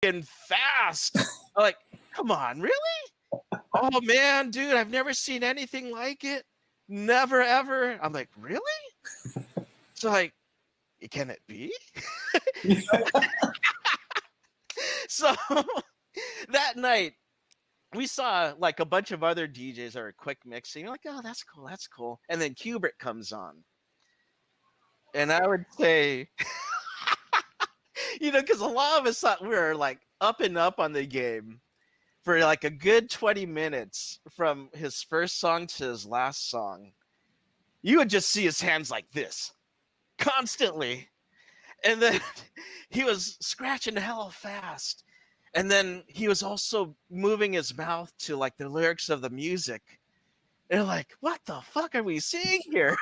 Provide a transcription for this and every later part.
fucking fast. I'm like, come on, really? Oh man, dude, I've never seen anything like it. Never ever. I'm like, really? It's like, can it be? So that night, we saw like a bunch of other DJs that were quick mixing. You're like, oh, that's cool, that's cool. And then Kubrick comes on. And I would say, because a lot of us thought we were like up and up on the game for like a good 20 minutes from his first song to his last song. You would just see his hands like this constantly. And then he was scratching hella fast. And then he was also moving his mouth to like the lyrics of the music. And like, what the fuck are we seeing here?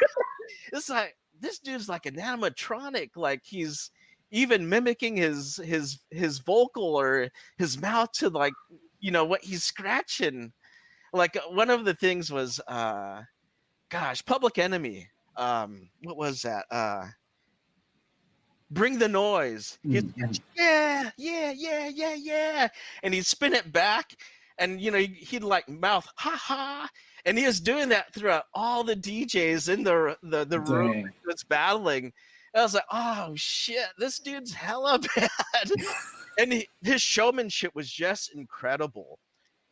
It's like, this dude's like an animatronic. Like he's even mimicking his vocal or his mouth to like, what he's scratching. Like one of the things was, Public Enemy. What was that? Bring the Noise. Yeah, yeah, yeah, yeah, yeah. And he'd spin it back and, he'd like mouth, ha ha. And he was doing that throughout all the DJs in the room that's battling. And I was like, oh shit, this dude's hella bad. And his showmanship was just incredible.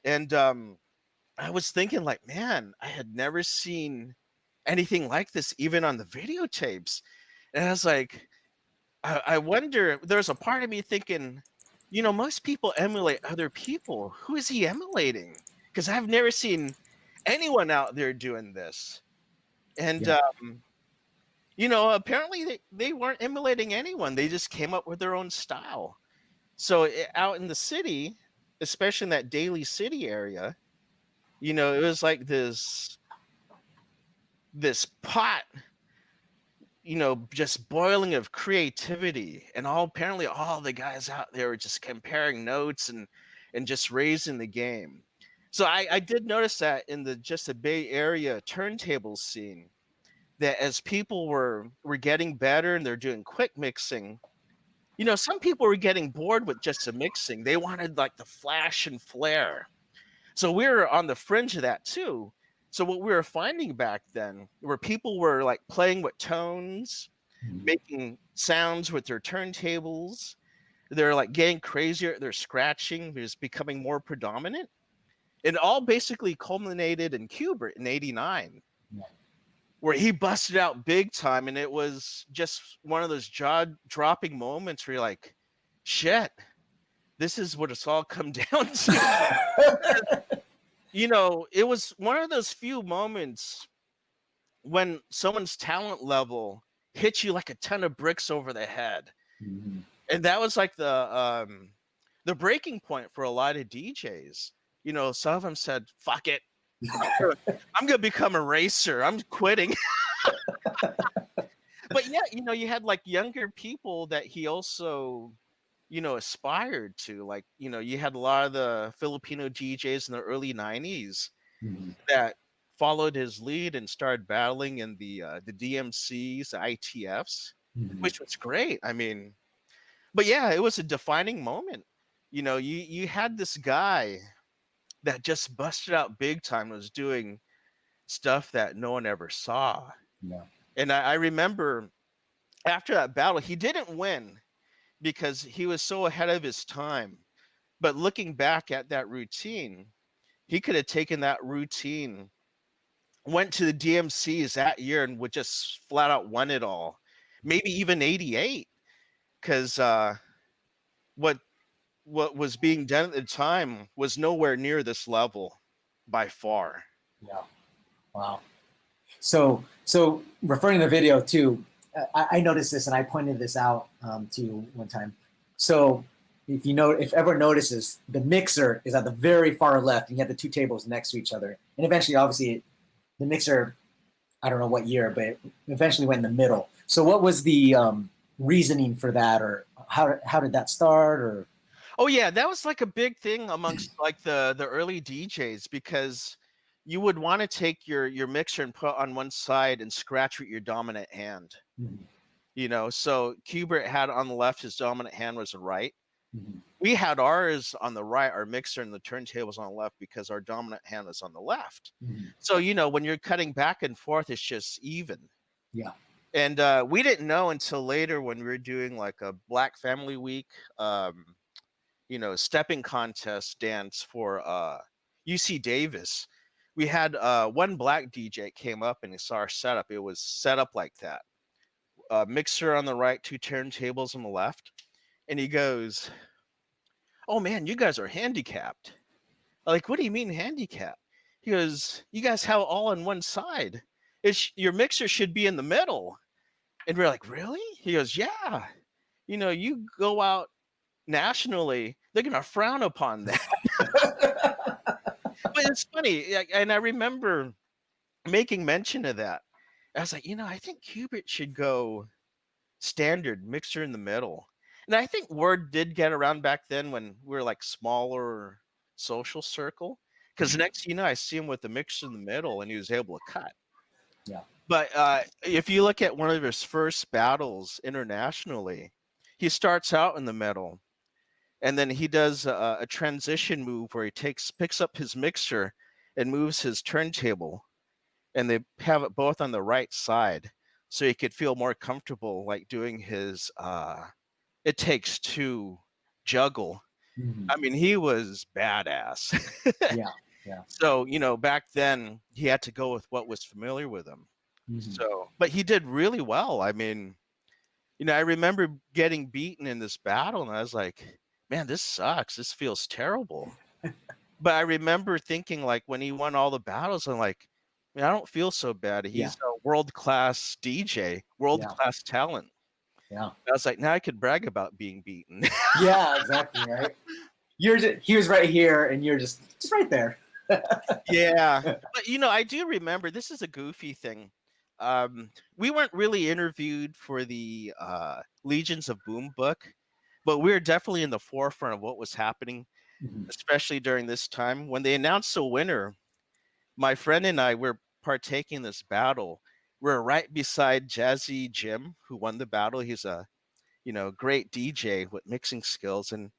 And I was thinking like, man, I had never seen anything like this, even on the videotapes. And I was like, I wonder, there's a part of me thinking, most people emulate other people. Who is he emulating? Because I've never seen anyone out there doing this. And, apparently they weren't emulating anyone. They just came up with their own style. So out in the city, especially in that Daly City area, it was like this pot, just boiling of creativity, and apparently all the guys out there were just comparing notes and just raising the game. So I did notice that in the Bay Area turntables scene, that as people were getting better and they're doing quick mixing, some people were getting bored with just the mixing. They wanted like the flash and flare. So we were on the fringe of that too. So what we were finding back then were people were like playing with tones, making sounds with their turntables. They're like getting crazier. They're scratching. It was becoming more predominant. It all basically culminated in Kubrick in '89, where he busted out big time. And it was just one of those jaw-dropping moments where you're like, shit, this is what it's all come down to. It was one of those few moments when someone's talent level hits you like a ton of bricks over the head. Mm-hmm. And that was like the breaking point for a lot of DJs. Some of them said, fuck it. I'm going to become a racer. I'm quitting. But yeah, you had like younger people that he also aspired to, like, you had a lot of the Filipino DJs in the early 90s that followed his lead and started battling in the DMCs, the ITFs, which was great. I mean, but yeah, it was a defining moment. You had this guy that just busted out big time, was doing stuff that no one ever saw. Yeah. And I remember after that battle, he didn't win because he was so ahead of his time. But looking back at that routine, he could have taken that routine, went to the DMCs that year and would just flat out won it all. Maybe even 88. Because what was being done at the time was nowhere near this level by far. Yeah. Wow. So referring to the video too, I noticed this and I pointed this out to you one time. So if ever notices, the mixer is at the very far left and you have the two tables next to each other. And eventually, obviously, the mixer, I don't know what year, but it eventually went in the middle. So what was the reasoning for that, or how did that start? Or oh yeah, that was like a big thing amongst like the early DJs, because you would want to take your mixer and put on one side and scratch with your dominant hand. So Kubrick had on the left, his dominant hand was the right. Mhm. We had ours on the right, our mixer and the turntables on the left because our dominant hand is on the left. Mhm. So, when you're cutting back and forth, it's just even. Yeah. And we didn't know until later when we were doing like a Black Family Week, stepping contest dance for UC Davis. We had one black DJ came up and he saw our setup. It was set up like that. Mixer on the right, two turntables on the left. And he goes, "Oh man, you guys are handicapped." Like, what do you mean handicapped? He goes, "You guys have all on one side. Your mixer should be in the middle." And we're like, "Really?" He goes, "Yeah. You go out nationally, they're gonna frown upon that." But it's funny, and I remember making mention of that. I was like, I think Qbert should go standard mixer in the middle. And I think word did get around back then when we were like smaller social circle. Because next, I see him with the mixer in the middle, and he was able to cut. Yeah. But if you look at one of his first battles internationally, he starts out in the middle, and then he does a transition move where he picks up his mixer and moves his turntable, and they have it both on the right side, so he could feel more comfortable, like doing his "It Takes Two" juggle. Mhm. I mean, he was badass. Yeah. Yeah. So back then he had to go with what was familiar with him. Mhm. So, but he did really well. I mean, I remember getting beaten in this battle, and I was like, "Man, this sucks. This feels terrible." But I remember thinking, like, when he won all the battles, I'm like, "Man, I don't feel so bad. Yeah. He's a world-class DJ, world-class talent." Yeah. I was like, now I could brag about being beaten. Yeah. Exactly. Right. He was right here, and you're just right there. Yeah. But I do remember, this is a goofy thing. We weren't really interviewed for the Legions of Boom book, but we were definitely in the forefront of what was happening, Mhm. especially during this time. When they announced the winner, my friend and I were partaking in this battle. We're right beside Jazzy Jim, who won the battle. He's a great DJ with mixing skills, and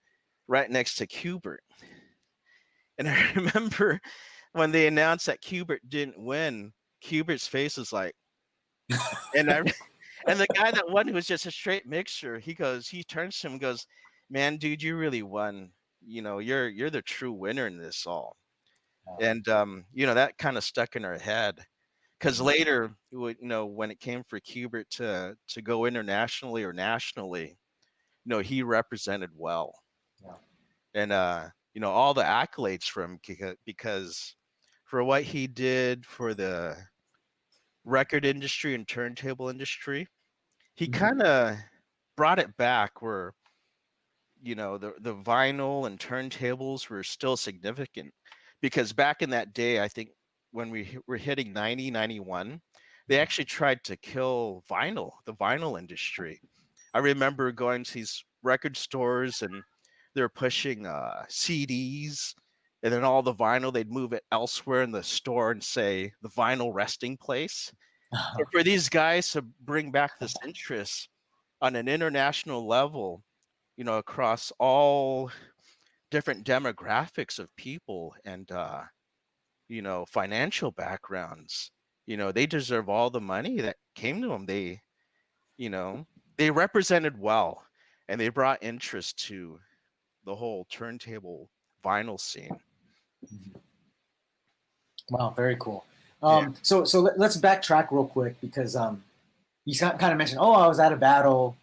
right next to Qbert. And I remember when they announced that Qbert didn't win, Qbert's face was like, and I and the guy that won, who was just a straight mixer, he turns to him and goes, "Man, dude, you really won. You're the true winner in this all." And that kind of stuck in our head. Because later, when it came for Qbert to go internationally or nationally, he represented well. Yeah. And all the accolades for him, because for what he did for the record industry and turntable industry, he Mhm. kind of brought it back where the vinyl and turntables were still significant, because back in that day, I think when we were hitting 90, 91, they actually tried to kill the vinyl industry. I remember going to these record stores, and they're pushing CDs, and then all the vinyl, they'd move it elsewhere in the store and say the vinyl resting place. So for these guys to bring back this interest on an international level, across all different demographics of people and financial backgrounds, they deserve all the money that came to them. You know, they represented well, and they brought interest to the whole turntable vinyl scene. Wow, very cool. Yeah. Let's backtrack real quick, because you kind of mentioned, oh, I was at a battle.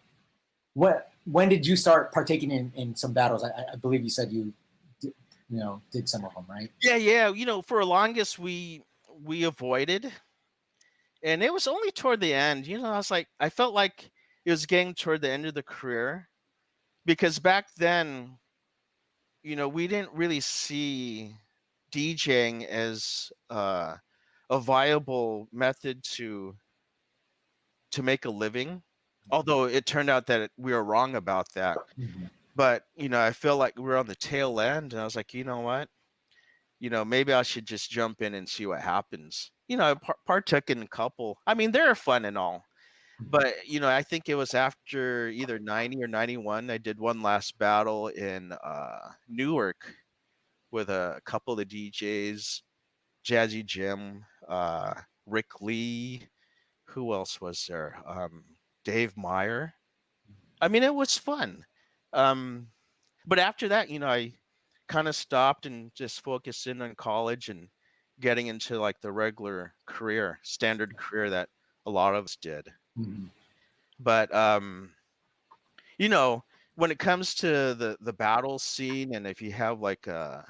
When did you start partaking in some battles? I believe you said you did some of them, right? Yeah. For the longest we avoided, and it was only toward the end. I felt like it was getting toward the end of the career, because back then, we didn't really see DJing as a viable method to make a living. Although it turned out that we were wrong about that. Mhm. But I feel like we were on the tail end, and I was like, you know what? Maybe I should just jump in and see what happens. I partook in a couple. I mean, they're fun and all, But I think it was after either 90 or 91. I did one last battle in Newark with a couple of the DJs, Jazzy Jim, Rick Lee. Who else was there? Dave Meyer. I mean, it was fun. Um, but after that, I kind of stopped and just focused in on college and getting into like the regular career, standard career that a lot of us did. Mm-hmm. But you know, when it comes to the battle scene, and if you have like a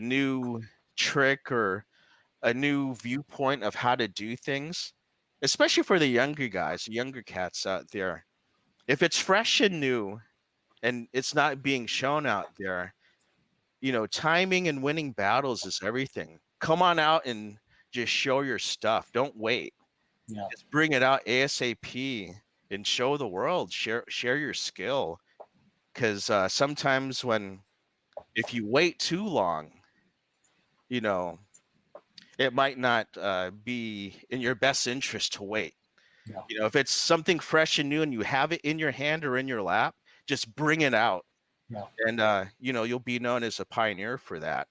new trick or a new viewpoint of how to do things, especially for the younger guys, the younger cats out there, if it's fresh and new and it's not being shown out there, timing and winning battles is everything. Come on out and just show your stuff. Don't wait. Yeah. Just bring it out ASAP and show the world. Share your skill. Because sometimes if you wait too long, you know, it might not be in your best interest to wait. Yeah. If it's something fresh and new and you have it in your hand or in your lap, just bring it out. Yeah. And you'll be known as a pioneer for that.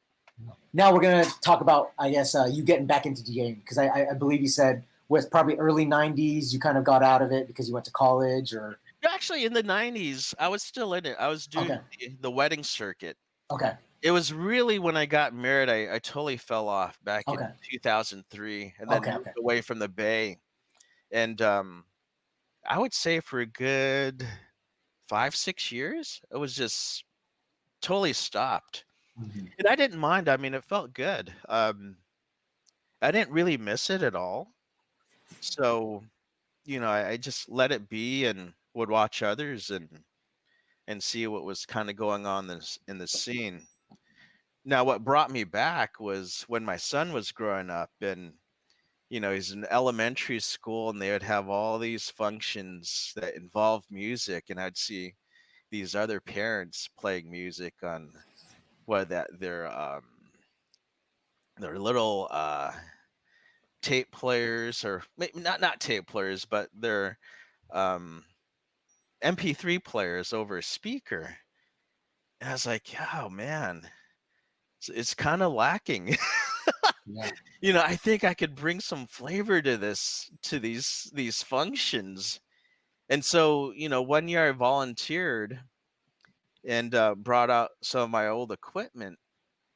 Now we're gonna talk about, I guess, you getting back into DJing, because I believe you said with probably early '90s you kind of got out of it because you went to college, or Actually, in the 90s, I was still in it. I was doing okay. the wedding circuit. Okay. It was really when I got married, I totally fell off back in Okay. 2003 and then Okay. moved Okay. away from the Bay. And I would say for a good 5-6 years, it was just totally stopped. Mm-hmm. And I didn't mind. I mean, it felt good. I didn't really miss it at all. So, I just let it be and would watch others and see what was kind of going on in the scene. Now, what brought me back was when my son was growing up, and he's in elementary school, and they would have all these functions that involve music, and I'd see these other parents playing music on their little tape players, or maybe not tape players, but their um, MP3 players over a speaker. And I was like, oh man, it's kind of lacking. Yeah. I think I could bring some flavor to these functions. And so, one year I volunteered and brought out some of my old equipment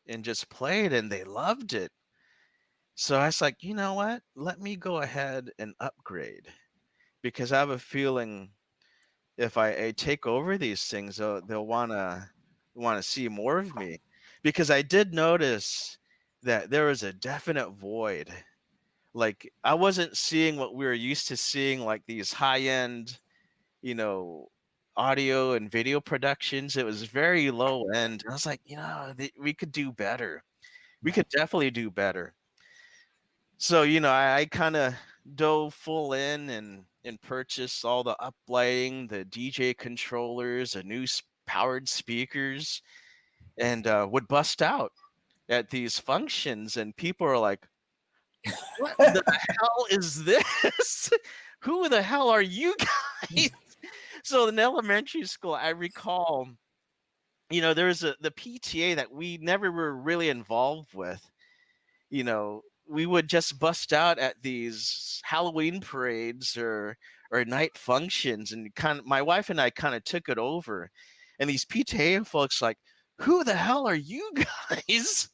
and just played, and they loved it. So I was like, you know what? Let me go ahead and upgrade, because I have a feeling if I take over these things, they'll wanna see more of me. Because I did notice that there was a definite void. Like, I wasn't seeing what we were used to seeing, like these high end, you know, audio and video productions. It was very low end. I was like, we could do better. We could definitely do better. So, I kind of dove full in and purchased all the uplighting, the DJ controllers, the new powered speakers, and would bust out at these functions, and people are like, "What the hell is this? Who the hell are you guys?" So in elementary school, I recall, there was the PTA that we never were really involved with. We would just bust out at these Halloween parades or night functions, and my wife and I kind of took it over. And these PTA folks like, who the hell are you guys?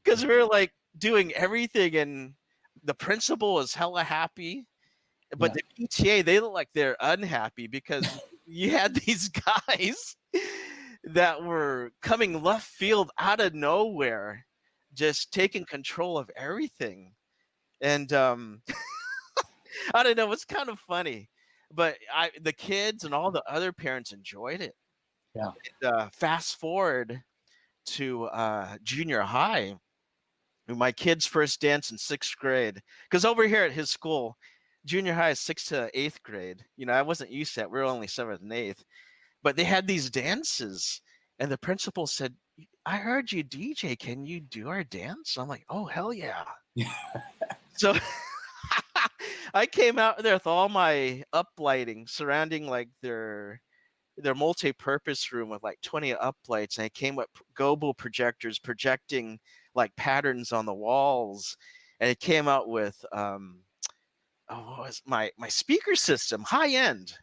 Because we were like doing everything, and the principal was hella happy, but Yeah. the PTA, they look like they're unhappy because you had these guys that were coming left field out of nowhere, just taking control of everything. And I don't know, it's kind of funny, but the kids and all the other parents enjoyed it. Yeah. And, fast forward to junior high, my kid's first dance in 6th grade, because over here at his school, junior high is 6th to 8th grade. I wasn't used to that. We were only 7th and 8th, but they had these dances, and the principal said, "I heard you DJ. Can you do our dance?" I'm like, "Oh, hell yeah." Yeah. So I came out there with all my uplighting surrounding like their multi-purpose room with like 20 uplights, and I came with gobo projectors projecting like patterns on the walls, and it came out with what was my speaker system, high end.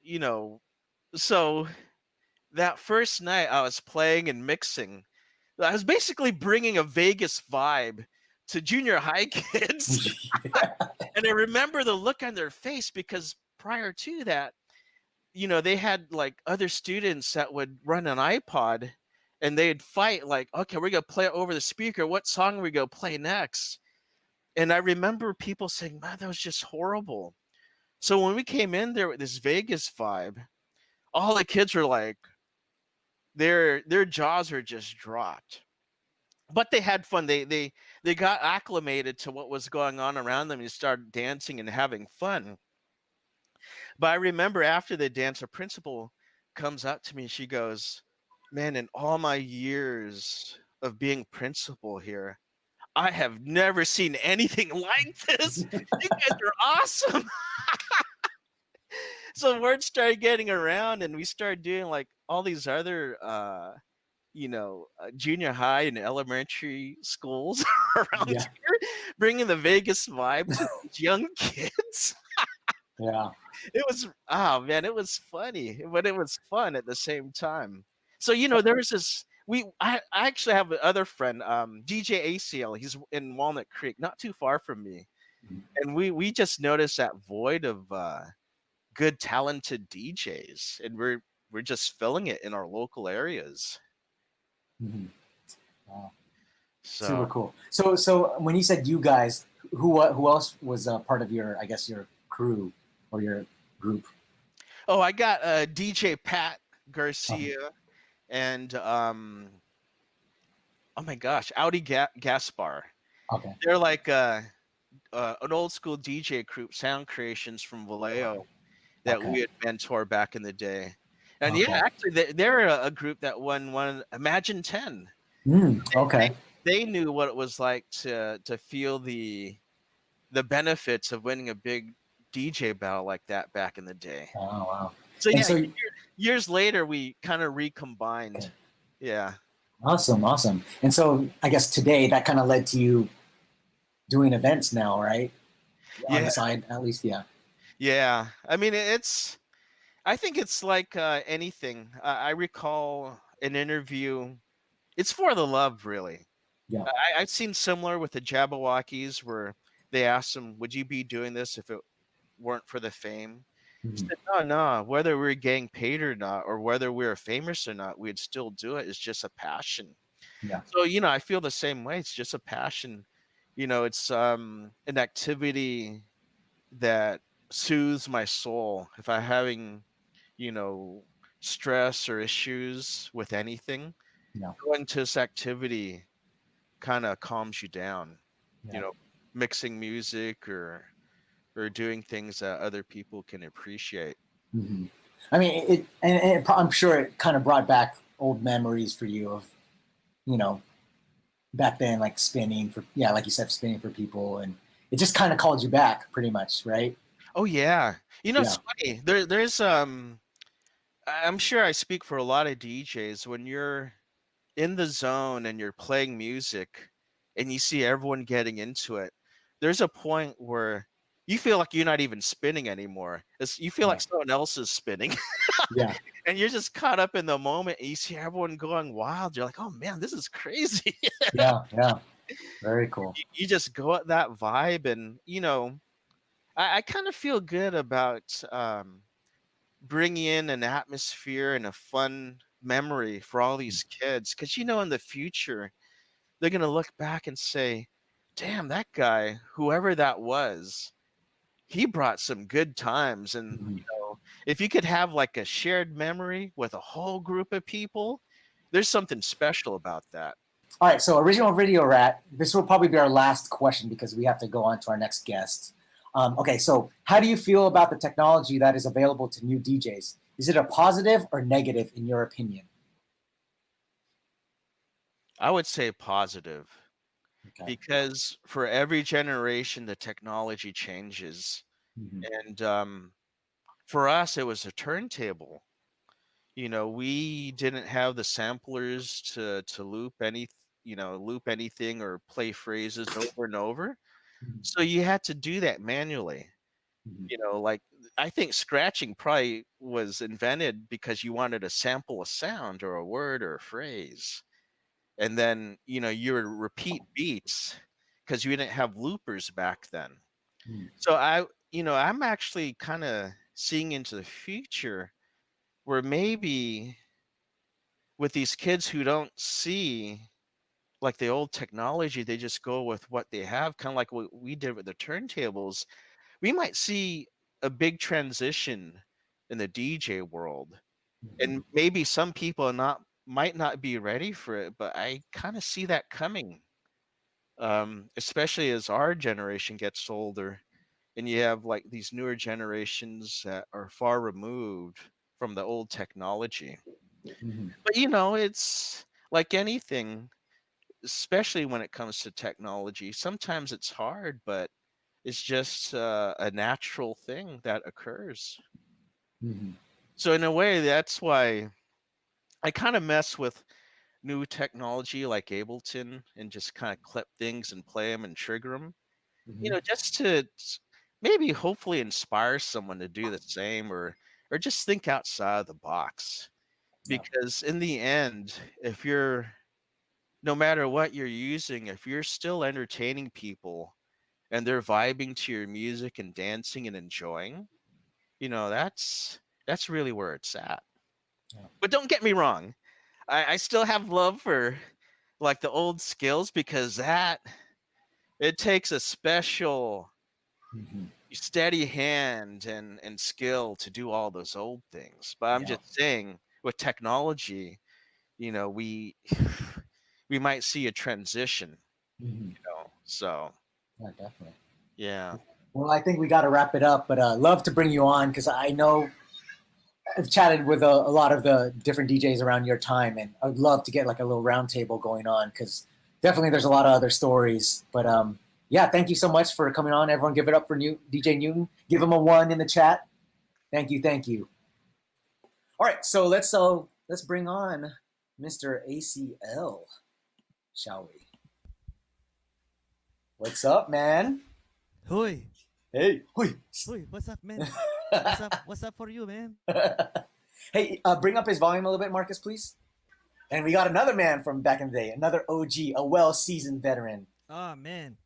You know, so that first night I was playing and mixing. I was basically bringing a Vegas vibe to junior high kids. And I remember the look on their face because prior to that, you know, they had like other students that would run an iPod and they'd fight like, okay, we're going to play it over the speaker. What song are we going to play next? And I remember people saying, man, that was just horrible. So when we came in there with this Vegas vibe, all the kids were like, their jaws are just dropped. But they had fun. They got acclimated to what was going on around them and started dancing and having fun. But I remember after the dance, a principal comes up to me and she goes, man, in all my years of being principal here, I have never seen anything like this. You guys are awesome. So word started getting around and we started doing like all these other junior high and elementary schools around Yeah. here, bringing the Vegas vibe to these young kids. Yeah. It was, oh man, it was funny, but it was fun at the same time. So, you know, there was this, I actually have another friend, DJ ACIEL. He's in Walnut Creek, not too far from me. And we just noticed that void of good, talented DJs, and we're just filling it in our local areas. Mm-hmm. Wow. So Super cool. So when you said you guys, who else was part of your, I guess, your crew or your group? oh, I got DJ Pat Garcia and oh my gosh, Audi Gaspar. Okay. They're like an old school DJ group, Sound Creations from Vallejo, that we had mentored back in the day. And yeah, actually, they're a group that won Imagine 10. Okay. They knew what it was like to feel the benefits of winning a big DJ battle like that back in the day. Oh wow. So yeah, years later we kind of recombined. Okay. Yeah. Awesome. And so I guess today that kind of led to you doing events now, right? On the side, at least, yeah. Yeah. I mean, I think it's like anything. I recall an interview. It's for the love, really. Yeah. I've seen similar with the Jabberwockies where they asked him, would you be doing this if it weren't for the fame? He said, no, whether we're getting paid or not, or whether we're famous or not, we'd still do it. It's just a passion. Yeah. So, you know, I feel the same way. It's just a passion. You know, it's an activity that soothes my soul. If I'm having, you know, stress or issues with anything, going to this activity kind of calms you down. You know, mixing music or doing things that other people can appreciate. Mm-hmm. I mean, I'm sure it kind of brought back old memories for you of, you know, back then, like spinning for, like you said, spinning for people, and it just kind of called you back pretty much, right? Oh yeah. You know, it's funny. There's I'm sure I speak for a lot of DJs. When you're in the zone and you're playing music and you see everyone getting into it, there's a point where you feel like you're not even spinning anymore. You feel like someone else is spinning. Yeah. And you're just caught up in the moment and you see everyone going wild. You're like, oh man, this is crazy. Yeah. Very cool. You just go at that vibe, and you know, I kind of feel good about bringing in an atmosphere and a fun memory for all these kids, because you know, in the future they're gonna look back and say, damn, that guy, whoever that was, he brought some good times. And you know, if you could have like a shared memory with a whole group of people, there's something special about that. All right, so original video rat, this will probably be our last question because we have to go on to our next guest. Okay, so how do you feel about the technology that is available to new DJs? Is it a positive or negative in your opinion? I would say positive. Okay. because for every generation the technology changes. Mhm. And for us it was a turntable. We didn't have the samplers to loop anything or play phrases over and over. Mhm. So you had to do that manually. Mhm. Like I think scratching probably was invented because you wanted to sample a sound or a word or a phrase. And then, you would repeat beats because you didn't have loopers back then. Mhm. So I'm actually kind of seeing into the future where maybe with these kids who don't see like the old technology, they just go with what they have, kind of like what we did with the turntables. We might see a big transition in the DJ world, Mhm. and maybe some people not might not be ready for it, but I kind of see that coming. Especially as our generation gets older, and you have like these newer generations that are far removed from the old technology. Mhm. But it's like anything, especially when it comes to technology. Sometimes it's hard, but it's just a natural thing that occurs. Mhm. So in a way, that's why I kind of mess with new technology like Ableton and just kind of clip things and play them and trigger them. Mhm. Just to maybe hopefully inspire someone to do the same, or just think outside the box. Yeah. Because in the end, if you're no matter what you're using, if you're still entertaining people and they're vibing to your music and dancing and enjoying, that's really where it's at. Yeah. But don't get me wrong, I still have love for like the old skills, because that it takes a special Mhm. steady hand and skill to do all those old things. But I'm Yeah. just saying, with technology, we we might see a transition. Mhm. So Yeah, definitely. yeah. Well, I think we got to wrap it up, but love to bring you on because I know I've chatted with a lot of the different DJs around your time, and I'd love to get like a little roundtable going on because definitely there's a lot of other stories. But yeah, thank you so much for coming on. Everyone, give it up for DJ Newton. Give him a 1 in the chat. Thank you, thank you. All right, so let's bring on Mr. ACL, shall we? What's up, man? Hoy, Hey, hoi. hoy, what's up, man? What's up for you, man? Hey, bring up his volume a little bit, Marcus, please. And we got another man from back in the day, another OG, a well-seasoned veteran. Oh man.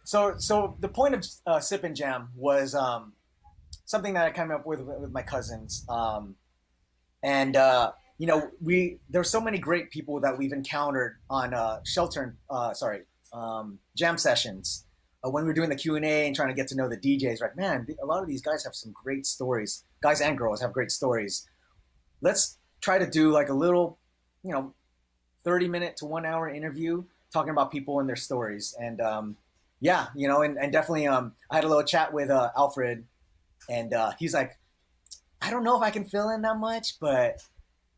So the point of Sip and Jam was something that I came up with my cousins, and there's so many great people that we've encountered on jam sessions when we were doing the Q&A and trying to get to know the DJs. Right, man, a lot of these guys have some great stories. Guys and girls have great stories. Let's try to do like a little, 30-minute to 1 hour interview talking about people and their stories. And yeah, and definitely I had a little chat with Alfred, and he's like, I don't know if I can fill in that much, but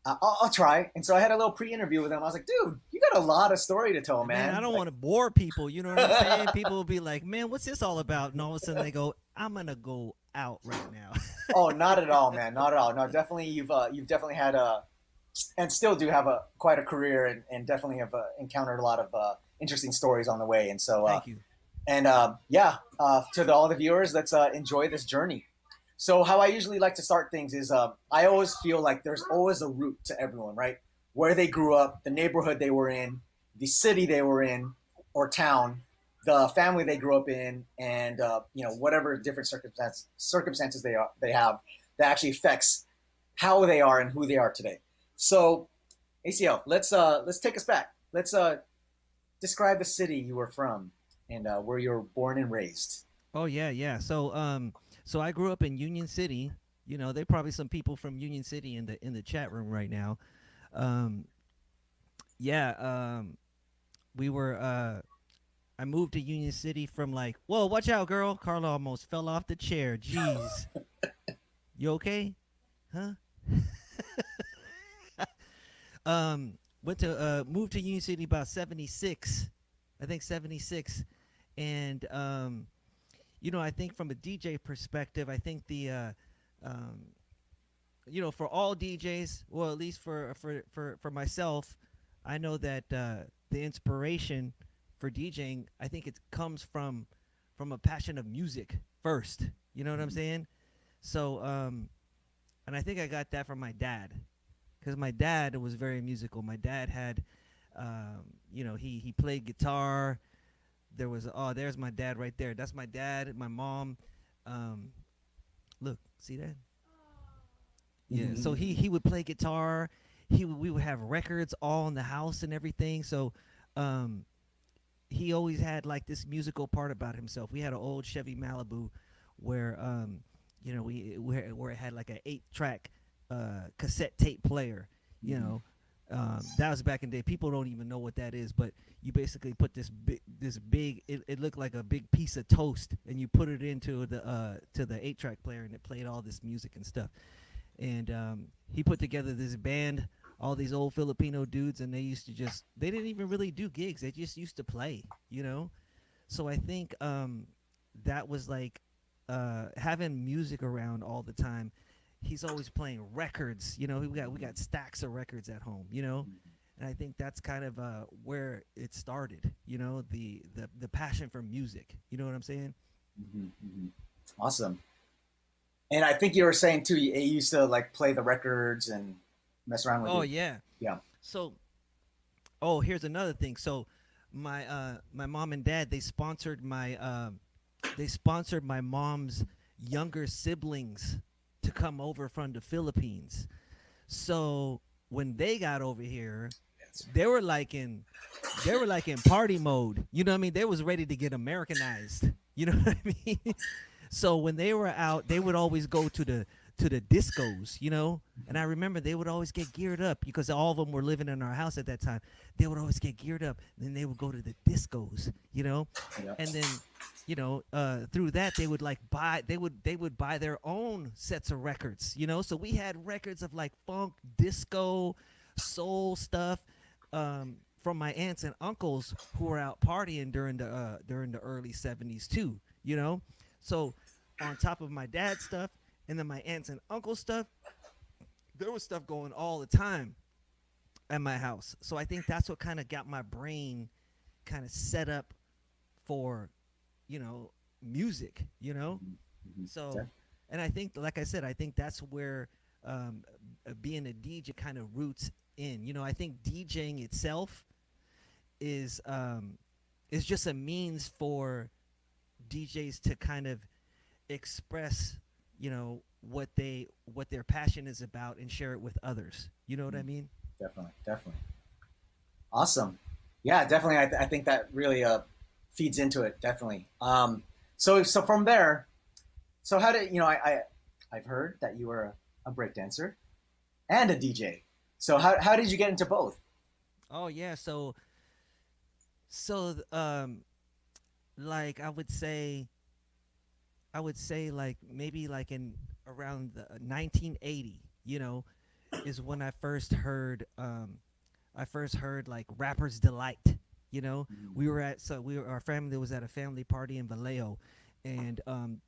I'll try. And so I had a little pre-interview with him. I was like, dude, you got a lot of story to tell, Man, I man. don't Like, want to bore people, you know what I'm saying? People will be like, man, what's this all about? And all of a sudden they go, I'm gonna go out right now. oh, not at all, man, not at all. No, definitely you've definitely had a and still do have a quite a career, and definitely have encountered a lot of interesting stories on the way. And so Thank you. and to all the viewers, let's enjoy this journey. So how I usually like to start things is I always feel like there's always a root to everyone, right? Where they grew up, the neighborhood they were in, the city they were in, or town, the family they grew up in, and whatever different circumstances they have that actually affects how they are and who they are today. So ACL, let's take us back. Let's describe the city you were from and where you were born and raised. Oh yeah, yeah. So I grew up in Union City. You know, there probably some people from Union City in the chat room right now. Um, yeah, we were I moved to Union City from like, whoa, watch out, girl. Carla almost fell off the chair. Jeez. You okay? Huh? Went to moved to Union City about 76. I think 76. And I think from a DJ perspective, I think the for all DJs, well, at least for myself, I know that the inspiration for DJing, I think it comes from a passion of music first. You know what I'm saying? So, and I think I got that from my dad, because my dad was very musical. My dad had, he played guitar. There's my dad right there. That's my dad. My mom, look, see that? Yeah. So he would play guitar. We would have records all in the house and everything. So, he always had like this musical part about himself. We had an old Chevy Malibu where where it had like an 8-track cassette tape player. That was back in the day. People don't even know what that is, but you basically put this big it looked like a big piece of toast, and you put it into the 8-track player, and it played all this music and stuff. And he put together this band, all these old Filipino dudes, and they didn't even really do gigs. They just used to play, So I think that was like having music around all the time. He's always playing records, we got stacks of records at home, and I think that's kind of where it started, the passion for music. You know what I'm saying? Awesome. And I think you were saying too, you used to like play the records and mess around with. Oh yeah. So, here's another thing. So, my mom and dad, they sponsored my mom's younger siblings to come over from the Philippines. So when they got over here, they were like in party mode. You know what I mean? They was ready to get Americanized. You know what I mean? So when they were out, they would always go to the discos, and I remember they would always get geared up because all of them were living in our house at that time. They would always get geared up, and then they would go to the discos, and then, through that they would they would buy their own sets of records, so we had records of like funk, disco, soul stuff, from my aunts and uncles who were out partying during the early 70s too, so on top of my dad's stuff, and then my aunts and uncles' stuff, there was stuff going all the time at my house. So I think that's what kind of got my brain kind of set up for, music, So, and I think, like I said, I think that's where being a DJ kind of roots in. I think DJing itself is just a means for DJs to kind of express what their passion is about and share it with others. You know what I mean? Definitely. Awesome. Yeah, definitely. I think that really feeds into it. Definitely. So from there, so how did I've heard that you were a breakdancer and a DJ. So how did you get into both? Oh yeah, so like I would say like maybe like in around the 1980, is when I first heard like Rapper's Delight. Our family was at a family party in Vallejo, and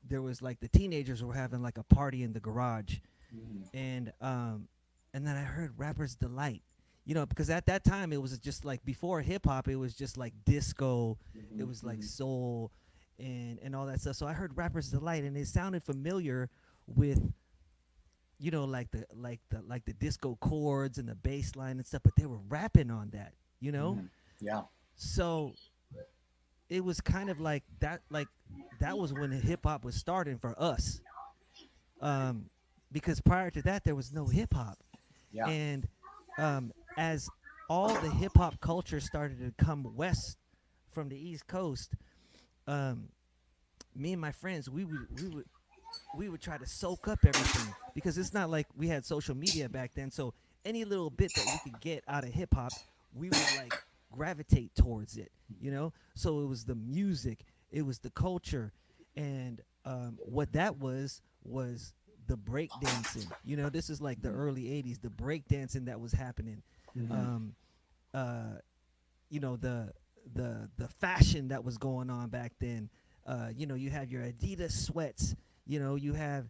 there was like the teenagers were having like a party in the garage, and then I heard Rapper's Delight, because at that time it was just like before hip hop, it was just like disco, it was like soul and all that stuff. So I heard Rapper's Delight, and it sounded familiar with like the disco chords and the bass line and stuff, but they were rapping on that, Yeah. So it was kind of like that was when hip hop was starting for us, because prior to that there was no hip hop. Yeah. And as all the hip hop culture started to come west from the East Coast, me and my friends, we would try to soak up everything, because it's not like we had social media back then. So any little bit that we could get out of hip hop, we would like gravitate towards it, So it was the music, it was the culture, and what that was the break dancing. This is like the early 80s, the break dancing that was happening. the fashion that was going on back then. You know, you have your Adidas sweats. You know, you have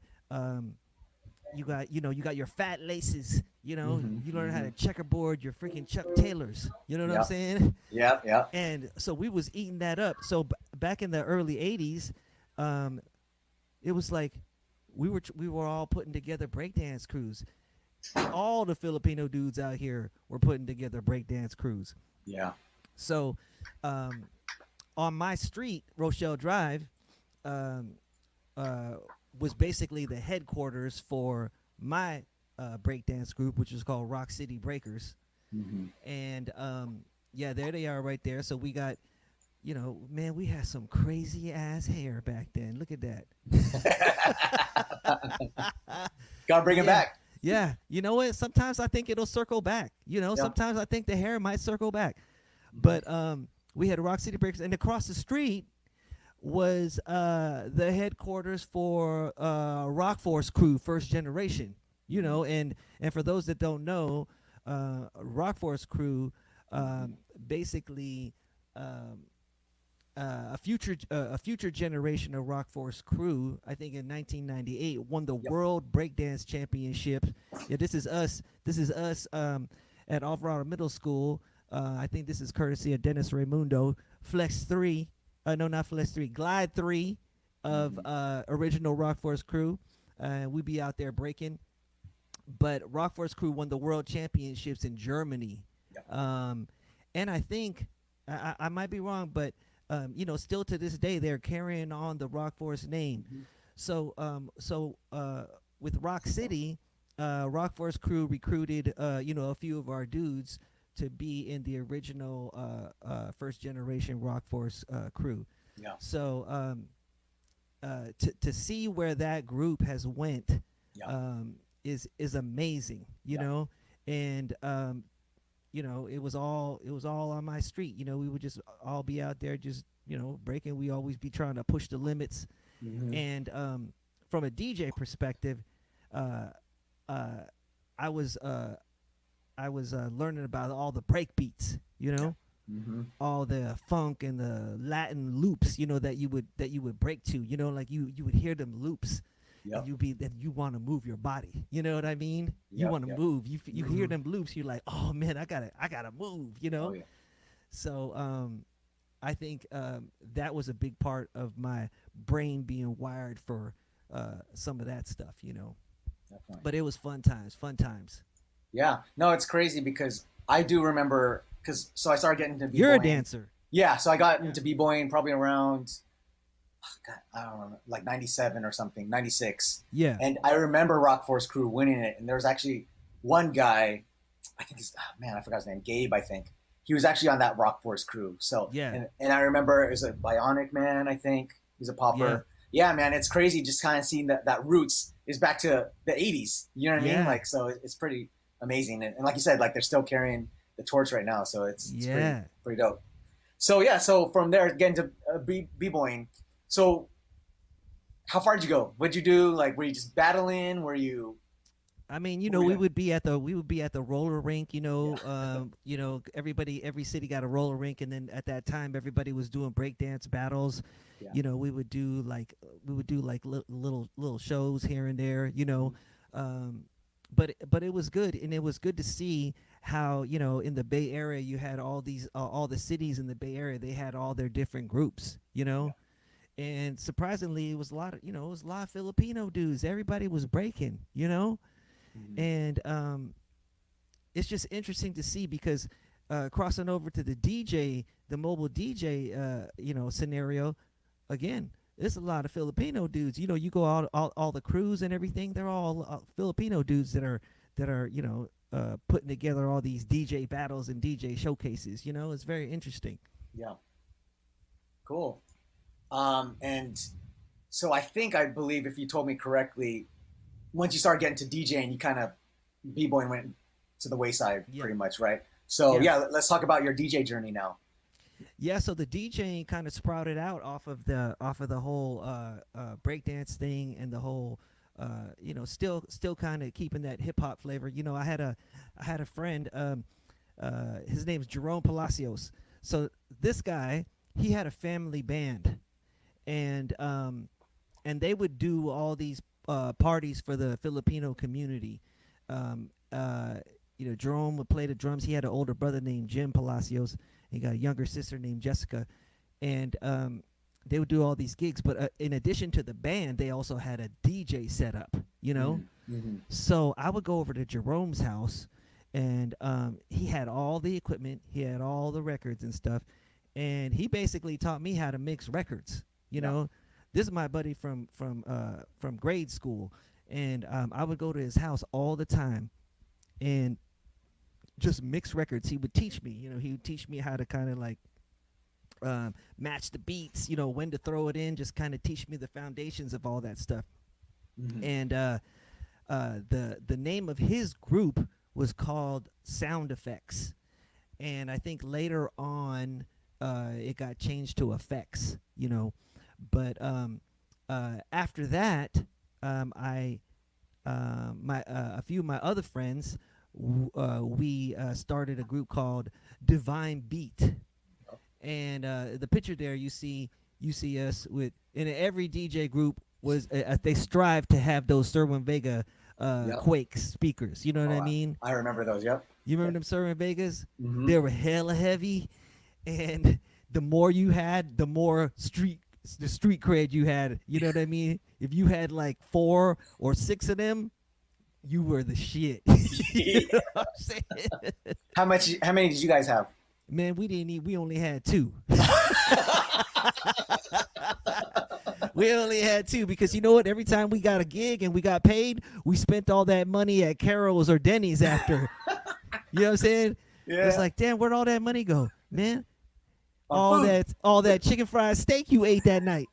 you got your fat laces. You know, you learn how to checkerboard your freaking Chuck Taylors. You know what I'm Yep. saying? Yeah. And so we was eating that up. So back in the early '80s, it was like we were all putting together breakdance crews. All the Filipino dudes out here were putting together breakdance crews. Yeah. So on my street, Rochelle Drive, um, was basically the headquarters for my breakdance group, which was called Rock City Breakers. And yeah, there they are right there. So we got, you know, man, we had some crazy ass hair back then. Look at that. Gotta bring it back. Yeah, you know what? Sometimes I think it'll circle back. You know, Yeah. sometimes I think the hair might circle back. But we had Rock City Breakers, and across the street was the headquarters for Rock Force Crew, first generation. You know, and for those that don't know, Rock Force Crew basically a future generation of Rock Force Crew, I think in 1998, won the World Breakdance Championship. Yeah, this is us. This is us at Alvarado Middle School. I think this is courtesy of Dennis Raimundo. Flex 3, no, not Flex 3, Glide 3 of original Rock Force Crew. We be out there breaking. But Rock Force Crew won the World Championships in Germany. And I think, I might be wrong, but you know, still to this day, they're carrying on the Rock Force name. So with Rock City, Rock Force Crew recruited, you know, a few of our dudes to be in the original first generation Rock Force crew. Yeah. So to see where that group has went is amazing, you know, and you know, it was all on my street. You know, we would just all be out there just, you know, breaking. We always be trying to push the limits. And from a DJ perspective, I was learning about all the break beats, you know, all the funk and the Latin loops, you know, that you would break to, you know, like you would hear them loops. And you want to move your body, you know what I mean? You want to move. You hear them loops, you're like, oh man, I gotta move, you know. So I think that was a big part of my brain being wired for some of that stuff, you know. Definitely. But it was fun times. Yeah, no, it's crazy because I do remember so I started getting into b-boying. You're a dancer. Yeah, so I got into b-boying probably around, God, I don't know, like 97 or something, 96. Yeah. And I remember Rock Force Crew winning it. And there was actually one guy, I think I forgot his name, Gabe, I think. He was actually on that Rock Force Crew. So, yeah. And I remember it was a Bionic Man, I think. He's a popper. Yeah, man, it's crazy just kind of seeing that roots is back to the 80s. You know what I mean? Like, so it's pretty amazing. And like you said, like they're still carrying the torch right now. So it's pretty dope. So, yeah, so from there, getting to b-boying. So how far did you go? What'd you do? Like, were you just battling? Were you? I mean, you know, we would be at the roller rink, you know, you know, every city got a roller rink. And then at that time, everybody was doing breakdance battles. You know, we would do like little shows here and there, you know, but it was good. And it was good to see how, you know, in the Bay Area, you had all the cities in the Bay Area, they had all their different groups, you know. And surprisingly, it was a lot of Filipino dudes. Everybody was breaking, you know. And it's just interesting to see because crossing over to the mobile DJ, you know, scenario, again, there's a lot of Filipino dudes. You know, you go out all the crews and everything. They're all Filipino dudes that are you know putting together all these DJ battles and DJ showcases. You know, it's very interesting. Yeah. Cool. And so I believe if you told me correctly, once you started getting to DJing, you kind of b-boying went to the wayside pretty much, right? So let's talk about your DJ journey now. Yeah, so the DJing kind of sprouted out off of the whole breakdance thing and the whole you know, still kind of keeping that hip hop flavor. You know, I had a friend, his name's Jerome Palacios. So this guy, he had a family band, and they would do all these parties for the Filipino community. Um, uh, Jerome would play the drums. He had an older brother named Jim Palacios. He got a younger sister named Jessica, and they would do all these gigs. But in addition to the band, they also had a DJ set up. Mm-hmm. So I would go over to Jerome's house, and he had all the equipment. He had all the records and stuff, and he basically taught me how to mix records. This is my buddy from grade school, and I would go to his house all the time, and just mix records. He would teach me. He would teach me how to kind of like match the beats. When to throw it in. Just kind of teach me the foundations of all that stuff. Mm-hmm. And the name of his group was called Sound Effects, and I think later on it got changed to Effects. But after that, a few of my other friends, we started a group called Divine Beat, and the picture there you see us with, in every DJ group was they strive to have those Serwin Vega Quake speakers. You know what I mean? I remember those. Yep. You remember them Serwin Vegas? Mm-hmm. They were hella heavy, and the more you had, the more street cred you had. You know what I mean? If you had like 4 or 6 of them, you were the shit. You know what I'm saying? How many did you guys have? Man, we only had 2. We only had 2 because you know what? Every time we got a gig and we got paid, we spent all that money at Carol's or Denny's after. You know what I'm saying? Yeah. It's like, damn, where'd all that money go, man? All that chicken fried steak you ate that night.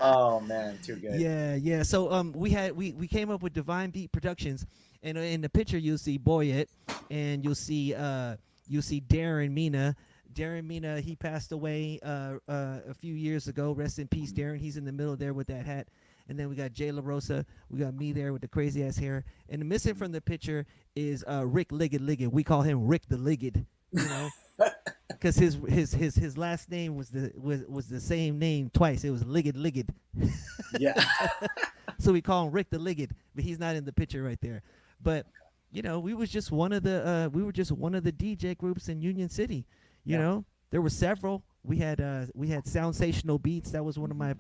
Oh man, too good. Yeah. So we came up with Divine Beat Productions, and in the picture you'll see Boyet, and you'll see Darren Mina. Darren Mina, he passed away a few years ago. Rest in peace, Darren. He's in the middle there with that hat. And then we got Jay La Rosa. We got me there with the crazy ass hair. And the missing from the picture is Rick Liggett. We call him Rick the Liggett, because his last name was the same name twice. It was Liggett. Yeah. So we call him Rick the Liggett, but he's not in the picture right there. But we was just one of the DJ groups in Union City. You know, there were several. We had Soundsational Beats. That was one of my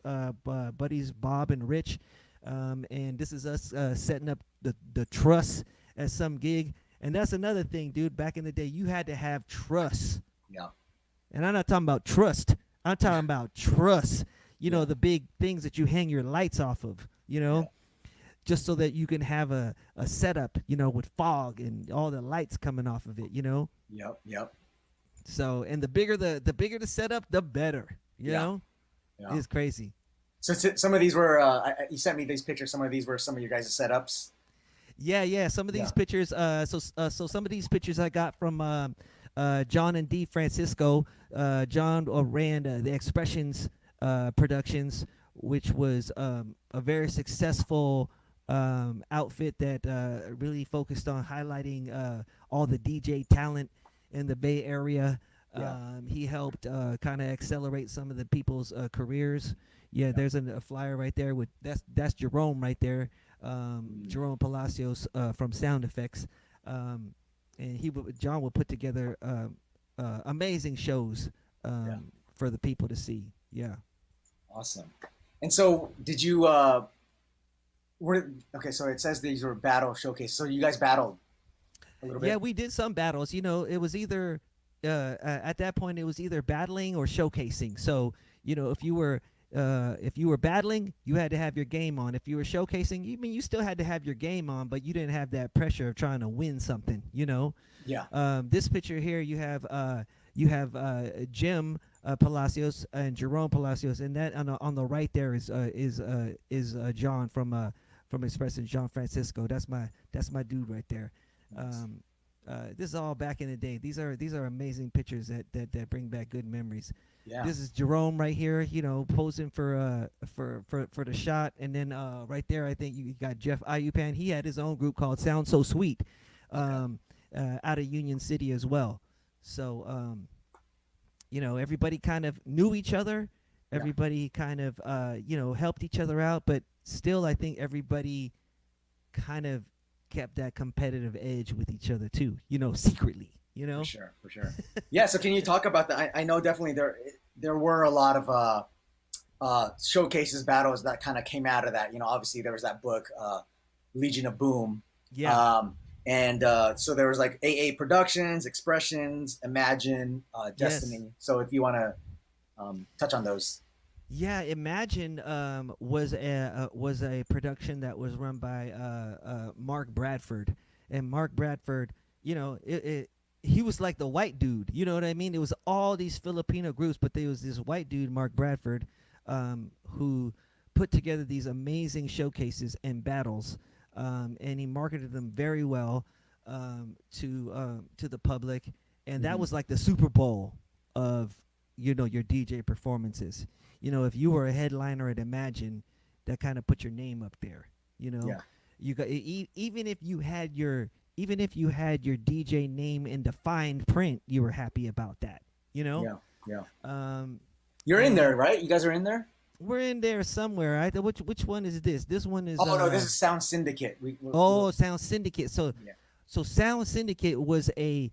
buddies, Bob and Rich. And this is us setting up the truss at some gig. And that's another thing, dude. Back in the day, you had to have truss. Yeah. And I'm not talking about trust. I'm talking about truss. The big things that you hang your lights off of, just so that you can have a setup, with fog and all the lights coming off of it, Yep. So, and the bigger the setup, the better. You know, it's crazy. So some of these were you sent me these pictures. Some of these were some of your guys' setups. Yeah. Some of these pictures. So some of these pictures I got from John and Dee Francisco. John ran the Expressions Productions, which was a very successful outfit that really focused on highlighting all the DJ talent in the Bay Area. He helped kind of accelerate some of the people's careers. There's a flyer right there with that's Jerome right there, Jerome Palacios from Sound Effects, and John would put together amazing shows for the people to see. Yeah. Awesome. And so did you so it says these were battle showcases. So you guys battled a little bit? Yeah, we did some battles. It was either at that point it was either battling or showcasing. So if you were battling, you had to have your game on. If you were showcasing, you still had to have your game on, but you didn't have that pressure of trying to win something. Yeah. This picture here, you have Jim Palacios and Jerome Palacios, and that on the right there is John from Expressing John Francisco. That's my dude right there. This is all back in the day. These are amazing pictures that bring back good memories. Yeah. This is Jerome right here, posing for the shot, and then right there I think you got Jeff Ayupan. He had his own group called Sound So Sweet, out of Union City as well. So everybody kind of knew each other. Yeah. Everybody kind of helped each other out, but still, I think everybody kind of kept that competitive edge with each other too. Secretly. For sure. Yeah. So can you talk about that? I know definitely there were a lot of showcases, battles that kind of came out of that. Obviously there was that book, Legion of Boom. Yeah. So there was like AA Productions, Expressions, Imagine, Destiny. Yes. So if you want to touch on those. Yeah, Imagine was a production that was run by Mark Bradford, and Mark Bradford, he was like the white dude. You know what I mean? It was all these Filipino groups, but there was this white dude, Mark Bradford, who put together these amazing showcases and battles, and he marketed them very well to the public, and that was like the Super Bowl of your DJ performances. If you were a headliner at Imagine, that kind of put your name up there. Yeah. You got even if you had your DJ name in the fine print, you were happy about that. Yeah. You're in there, right? You guys are in there. We're in there somewhere. Which one is this? This one is. Oh no, this is Sound Syndicate. Sound Syndicate. So Sound Syndicate was a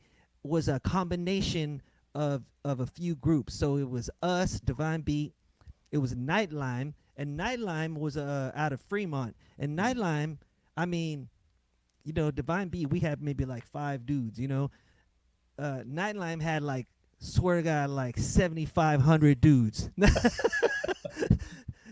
combination of a few groups. So it was us, Divine Beat. It was Nightlime, and Nightlime was out of Fremont. And Nightlime, I mean, Divine Beat, we had maybe like 5 dudes. Nightlime had like, swear to God, like 7,500 dudes.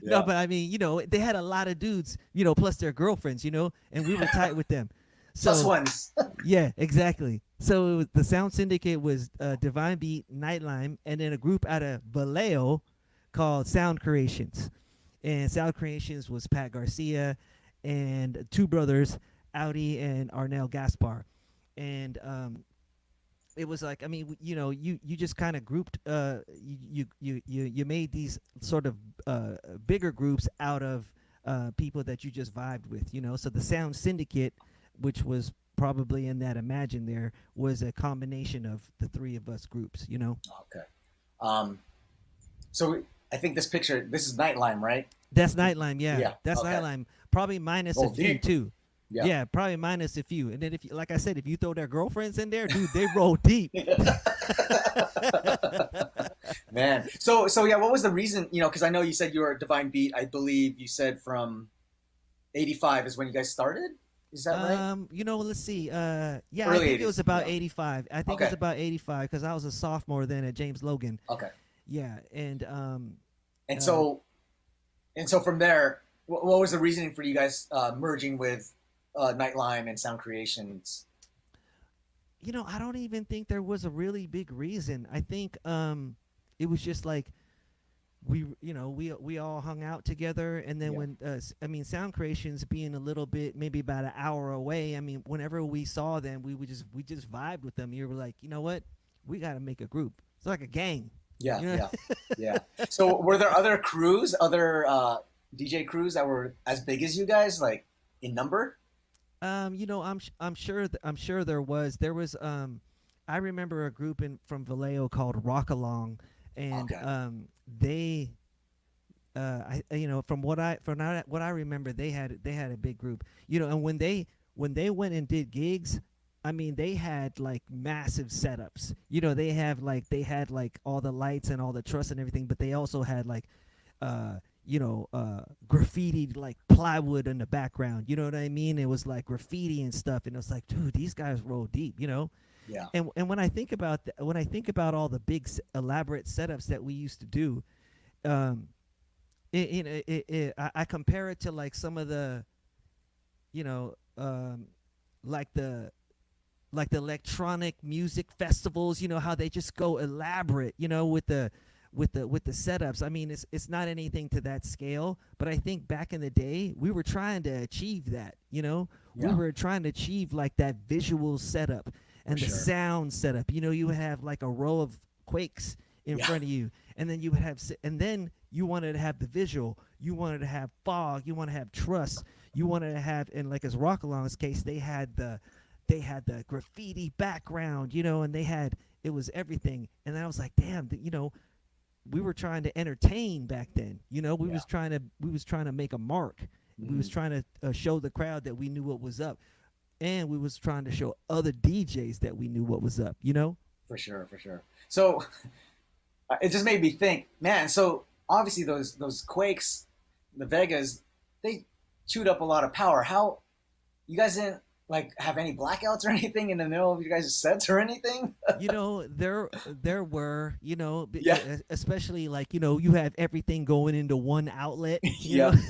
No, but I mean, they had a lot of dudes, plus their girlfriends, and we were tight with them. So, Plus ones. Yeah, exactly. So it was, the Sound Syndicate was Divine Beat, Nightlime, and then a group out of Vallejo called Sound Creations. And Sound Creations was Pat Garcia and 2 brothers, Audi and Arnel Gaspar. And it was like, I mean, you just kind of grouped, you made these sort of bigger groups out of people that you just vibed with, So the Sound Syndicate, which was probably in that Imagine there, was a combination of the 3 of us groups, Okay. So I think this is Nightlime, right? That's Nightlime, yeah. That's okay. Nightlime. Probably minus a few deep. too. Yeah. Probably minus a few. And then if you, like I said, if you throw their girlfriends in there, dude, they roll deep. Man. So yeah, what was the reason, because I know you said you were a Divine Beat. I believe you said from 85 is when you guys started? Is that right? Let's see. I think Early it was 80s, about 85. I think it was about 85 because I was a sophomore then at James Logan. Okay. Yeah, and so from there, what was the reasoning for you guys merging with Nightlime and Sound Creations? I don't even think there was a really big reason. I think it was just like we all hung out together, and then when Sound Creations being a little bit, maybe about an hour away, I mean, whenever we saw them, we just vibed with them. You were like, you know what, we got to make a group. It's like a gang. Yeah. So were there other crews, other DJ crews that were as big as you guys, like in number? I'm sure there was. I remember a group from Vallejo called Rock Along, and they from what I remember, they had a big group. And when they went and did gigs, I mean, they had like massive setups. They had like all the lights and all the truss and everything, but they also had like graffitied like plywood in the background. You know what I mean? It was like graffiti and stuff, and it was like, dude, these guys roll deep. Yeah. And when I think about all the big elaborate setups that we used to do, I compare it to like some of the, like the electronic music festivals. How they just go elaborate. With the setups. I mean, it's not anything to that scale, but I think back in the day we were trying to achieve that. We were trying to achieve like that visual setup and the sound setup. You would have like a row of Quakes in front of you, and then you wanted to have the visual. You wanted to have fog. You want to have truss. You wanted to have, and like as Rock Along's case, they had the they had the graffiti background, you know, and it was everything. And I was like, damn, you know, we were trying to entertain back then. You know, we was trying to make a mark. We was trying to show the crowd that we knew what was up, and we was trying to show other DJs that we knew what was up. You know, for sure. So it just made me think, man. So obviously those Quakes, the Vegas, they chewed up a lot of power. How you guys didn't like have any blackouts or anything in the middle of your guys' sets or anything? you know, there were, you know, Yeah. especially like, you know, you have everything going into one outlet. You Yeah. know?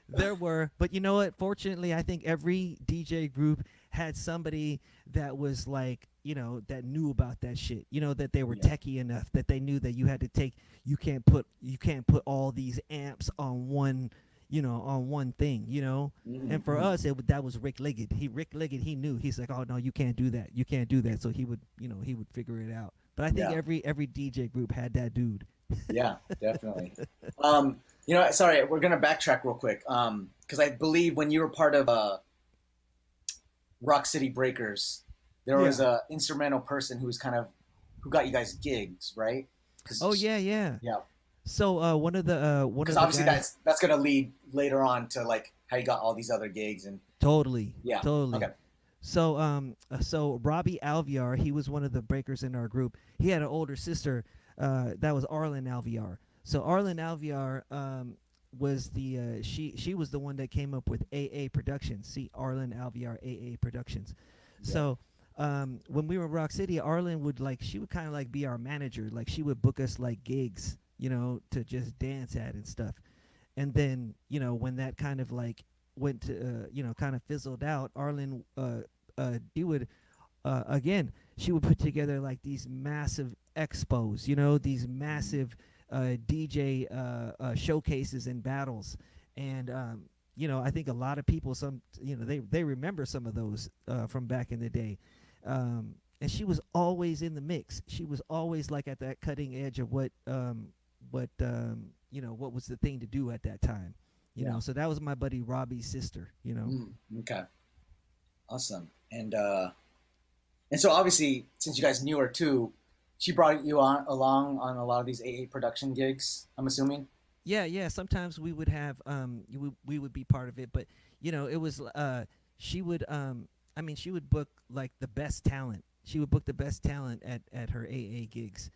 There were, but you know what? Fortunately, I think every DJ group had somebody that was like, you know, that knew about that shit. You know, that they were techie enough that they knew that you had to take. You can't put all these amps on one, you know, on one thing. You know, and for us, that was Rick Liggett. Rick Liggett, he knew. He's like, oh no, you can't do that. You can't do that. So he would, you know, he would figure it out. But I think every DJ group had that dude. Yeah, definitely. You know, sorry, we're gonna backtrack real quick. Because I believe when you were part of Rock City Breakers, there was a instrumental person who got you guys gigs, right? Oh yeah. Yeah. So one of the because obviously guys, that's gonna lead later on to like how you got all these other gigs and totally. Okay. So Robbie Alviar, he was one of the breakers in our group. He had an older sister that was Arlen Alviar. So Arlen Alviar was the she was the one that came up with AA Productions. See, Arlen Alviar, AA Productions. Yeah. So when we were in Rock City, Arlen she would kind of like be our manager. Like she would book us like gigs, you know, to just dance at and stuff. And then, you know, when that kind of like went to you know, kind of fizzled out, Arlen he would again, she would put together like these massive expos, you know, these massive DJ showcases and battles. And you know, I think a lot of people, you know, they remember some of those from back in the day. And she was always in the mix. She was always like at that cutting edge of what you know, what was the thing to do at that time. You know, so that was my buddy Robbie's sister, you know. Okay. Awesome. And so obviously, since you guys knew her too, she brought you along on a lot of these AA production gigs, I'm assuming. Yeah. Sometimes we would have we would be part of it, but you know, it was she would I mean, she would book like the best talent. She would book the best talent at her AA gigs.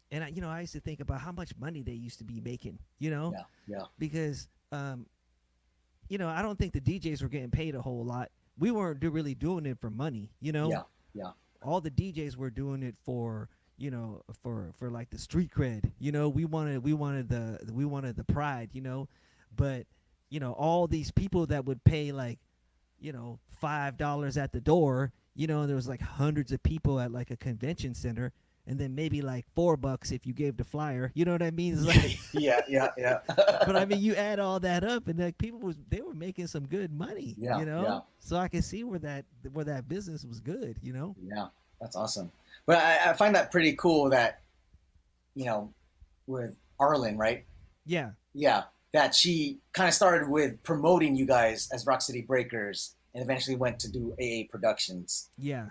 And I, you know, I used to think about how much money they used to be making, you know? Yeah. Because you know, I don't think the DJs were getting paid a whole lot. We weren't really doing it for money, you know? Yeah. All the DJs were doing it for, you know, for like the street cred, you know. We wanted the pride, you know. But you know, all these people that would pay like, you know, $5 at the door, you know, there was like hundreds of people at like a convention center, and then maybe like $4 if you gave the flyer, you know what I mean? It's like yeah. But I mean, you add all that up, and like they were making some good money, you know. Yeah. So I can see where that business was good, you know. Yeah, that's awesome. But I find that pretty cool that, you know, with Arlen, right? Yeah. That she kind of started with promoting you guys as Rock City Breakers, and eventually went to do AA Productions. Yeah.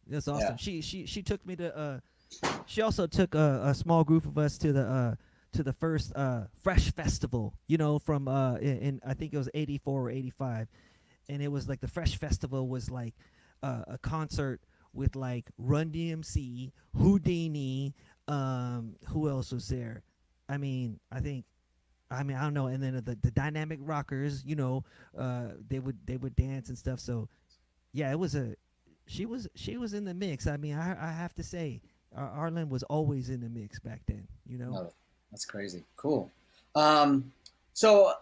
That's awesome. Yeah. She took me to she also took a small group of us to the first Fresh Festival, you know, from in I think it was 84 or 85. And it was like the Fresh Festival was like a concert with like Run DMC, Houdini, who else was there? I mean, I don't know. And then the Dynamic Rockers, you know, they would dance and stuff. So yeah, it was she was in the mix. I mean, I have to say, Arlen was always in the mix back then, you know. Oh, that's crazy. Cool. So,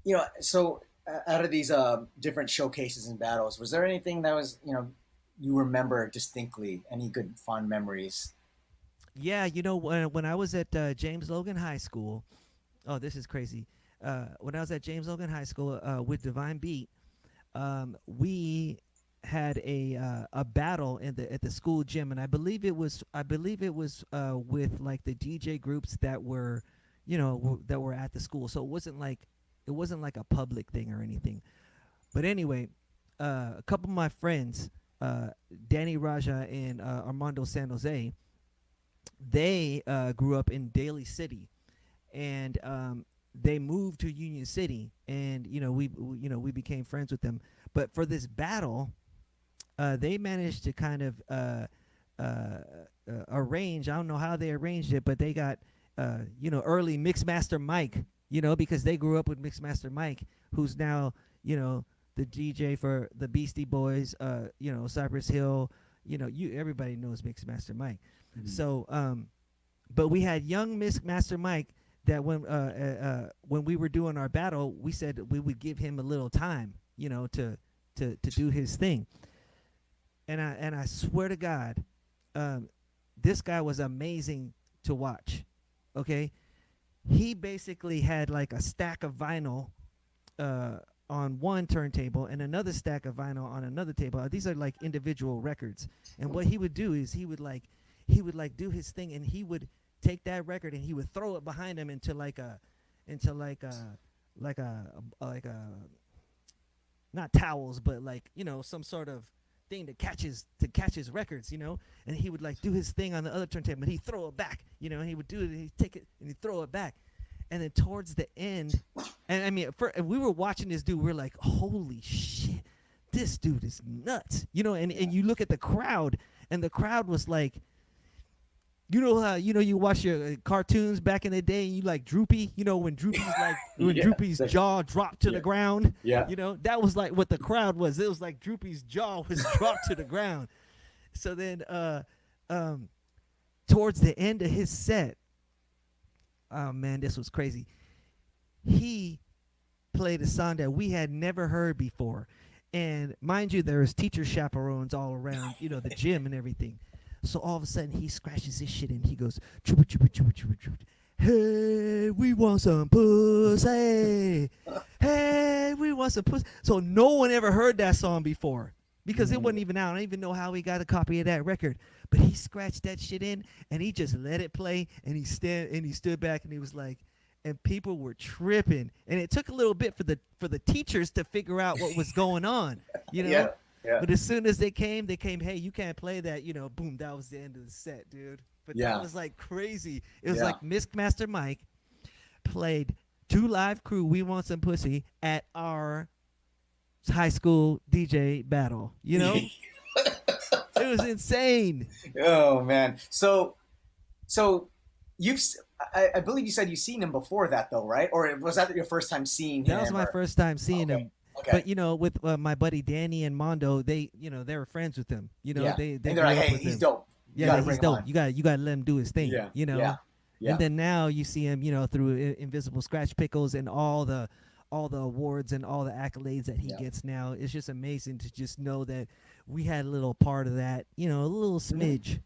you know, out of these different showcases and battles, was there anything that was, you know, you remember distinctly? Any good fond memories? Yeah, you know, when I was at James Logan High School, oh, this is crazy. When I was at James Logan High School with Divine Beat, we had a battle at the school gym, and I believe it was with like the DJ groups that were, you know, that were at the school. So it wasn't like a public thing or anything. But anyway, a couple of my friends, Danny Raja and Armando San Jose, they grew up in Daly City, and they moved to Union City, and we became friends with them. But for this battle, they managed to kind of arrange. I don't know how they arranged it, but they got early Mixmaster Mike, because they grew up with Mixmaster Mike, who's now the DJ for the Beastie Boys, Cypress Hill. Everybody knows Mixmaster Mike. Mhm. So, but we had young Mixmaster Mike that when we were doing our battle, we said we would give him a little time, to do his thing. And I swear to God, this guy was amazing to watch. Okay, he basically had like a stack of vinyl on one turntable and another stack of vinyl on another table. These are like individual records. And what he would do is he would do his thing, and he would take that record and he would throw it behind him into like a not towels, but like some sort of thing to catch his records, and he would like do his thing on the other turntable, and he'd throw it back, and he would do it, and he'd take it and he'd throw it back. And then towards the end, and I mean, we were watching this dude, we were like, holy shit, this dude is nuts, and you look at the crowd, and the crowd was like, how you watch your cartoons back in the day, and you like Droopy, when Droopy's like Droopy's jaw dropped to the ground. Yeah. That was like what the crowd was. It was like Droopy's jaw was dropped to the ground. So then towards the end of his set, oh man, this was crazy. He played a song that we had never heard before. And mind you, there was teacher chaperones all around, the gym and everything. So all of a sudden he scratches his shit and he goes, "Choopa, choopa, choopa, choopa, choopa. Hey, we want some pussy. Hey, we want some pussy." So no one ever heard that song before because it wasn't even out. I don't even know how he got a copy of that record. But he scratched that shit in and he just let it play, and he stood back and he was like, and people were tripping. And it took a little bit for the teachers to figure out what was going on, Yeah. But as soon as they came, hey, you can't play that, boom, that was the end of the set, dude. But that was like crazy. It was like Mixmaster Mike played 2 Live Crew, We Want Some Pussy at our high school DJ battle, It was insane. Oh man. So I believe you said you've seen him before that though, right? Or was that your first time seeing him? That was my first time seeing him. Okay. But with my buddy Danny and Mondo, they were friends with him. They and they're grew like, up hey, with he's him. dope. Yeah, he's dope. You gotta let him do his thing. Yeah. Yeah. And then now you see him, through Invisible Scratch Pickles and all the awards and all the accolades that he gets now. It's just amazing to just know that we had a little part of that, a little smidge,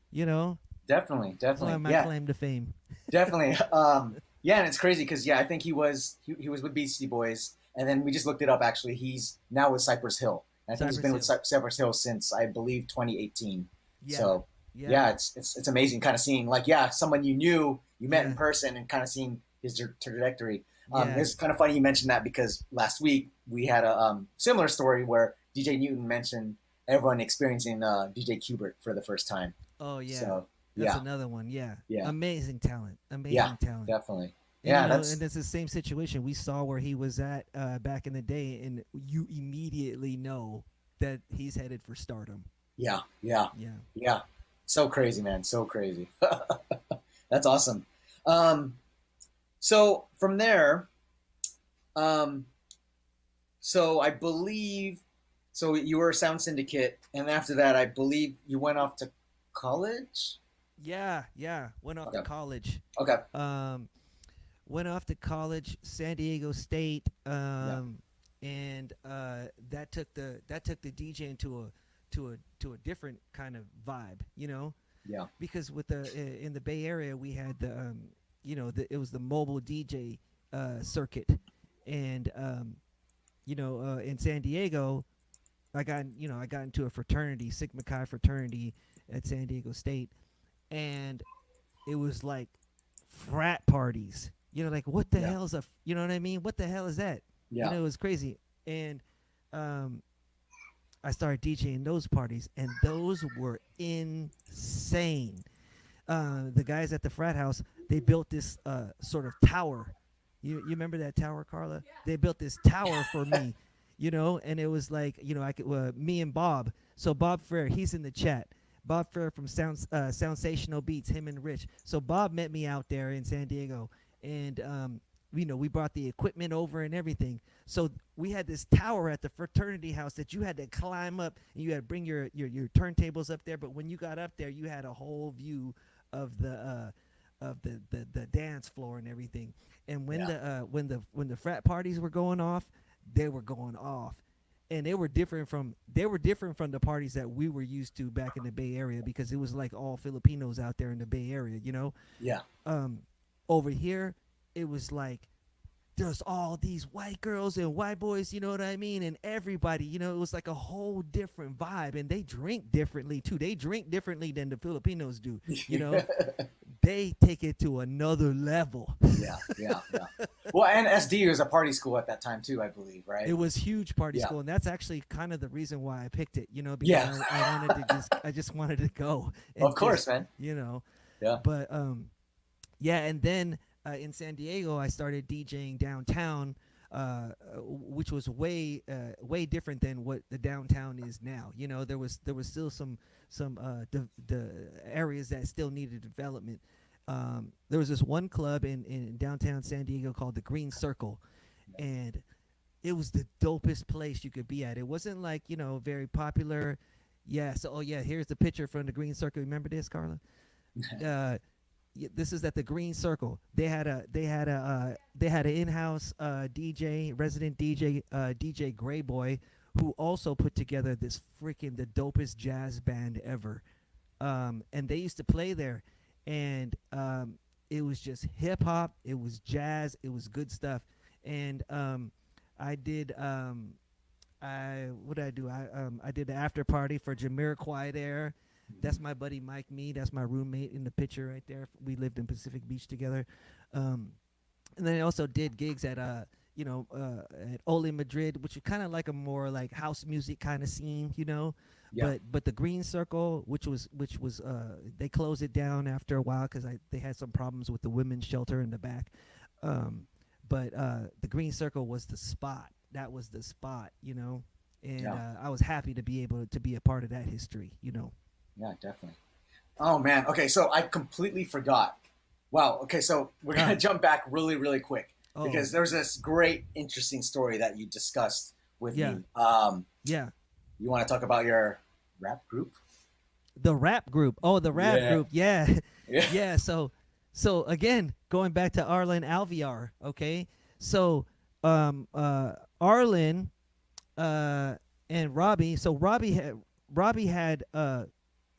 Definitely. That's why my claim to fame. Definitely. And it's crazy because I think he was with Beastie Boys, and then we just looked it up. Actually, he's now with Cypress Hill. And I think he's been with Cypress Hill since I believe 2018. Yeah. So it's amazing kind of seeing someone you met in person and kind of seeing his trajectory. It's kind of funny you mentioned that because last week we had a similar story where DJ Newton mentioned everyone experiencing DJ Qbert for the first time. Oh yeah. So, that's another one. Yeah. Amazing talent. Talent. Definitely. And it's the same situation we saw where he was at back in the day, and you immediately know that he's headed for stardom. Yeah. So crazy, man. So crazy. That's awesome. So from there, so I believe, so you were a Sound Syndicate, and after that, I believe you went off to college? Yeah. Went off to college. Okay. Went off to college, San Diego State, and that took the DJing to a different kind of vibe, Yeah. Because with in the Bay Area we had the it was the mobile DJ circuit, and in San Diego, I got into a fraternity, Sigma Chi fraternity at San Diego State, and it was like frat parties. Like what the hell's you know what I mean? What the hell is that? Yeah. It was crazy. And um, I started DJing those parties, and those were insane. The guys at the frat house, they built this sort of tower. You remember that tower, Carla? They built this tower for me, and it was like, I could me and Bob. So Bob Frere, he's in the chat. Bob Frere from Soundsational Beats, him and Rich. So Bob met me out there in San Diego, and we brought the equipment over and everything. So we had this tower at the fraternity house that you had to climb up, and you had to bring your turntables up there. But when you got up there, you had a whole view of the dance floor and everything. And when the frat parties were going off, they were going off, and they were different from the parties that we were used to back in the Bay Area, because it was like all Filipinos out there in the Bay Area, Yeah. Over here, it was like there's all these white girls and white boys, you know what I mean? And everybody, it was like a whole different vibe. And they drink differently too. They drink differently than the Filipinos do, They take it to another level. Yeah. Well, and SD was a party school at that time too, I believe, right? It was huge party school, and that's actually kind of the reason why I picked it, because I just wanted to go. Of course, man. Yeah. But and then in San Diego, I started DJing downtown, which was way different than what the downtown is now. There was still some areas that still needed development. There was this one club in downtown San Diego called the Green Circle, and it was the dopest place you could be at. It wasn't like, very popular. Yeah. So, here's the picture from the Green Circle. Remember this, Carla? This is at the Green Circle. They had an in-house DJ, resident DJ, DJ Gray Boy, who also put together the dopest jazz band ever. And they used to play there, and it was just hip hop. It was jazz. It was good stuff. And I did. What did I do? I did the after party for Jamiroquai there. That's my buddy Mike Me. That's my roommate in the picture right there. We lived in Pacific Beach together. And then I also did gigs at at Ole Madrid, which is kind of like a more like house music kind of scene, Yeah. But the Green Circle, which was they closed it down after a while because they had some problems with the women's shelter in the back. But the Green Circle was the spot. That was the spot, And Yeah. I was happy to be able to be a part of that history, Yeah, definitely. Oh man. Okay, so I completely forgot. Wow. Okay, so we're gonna jump back really, really quick because there's this great, interesting story that you discussed with me. Yeah. You want to talk about your rap group? The rap group. Oh, the rap group. Yeah. Yeah. So again, going back to Arlen Alviar. Okay. So Arlen and Robbie. So Robbie had a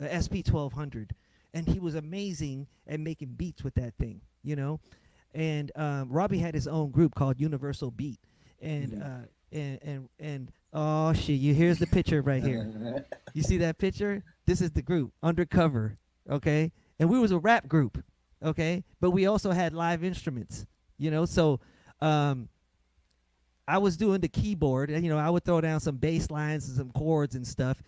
SP1200, and he was amazing at making beats with that thing, And Robbie had his own group called Universal Beat, and oh shit, here's the picture right here. You see that picture? This is the group, Undercover, okay? And we was a rap group, okay? But we also had live instruments, So I was doing the keyboard, and I would throw down some bass lines and some chords and stuff,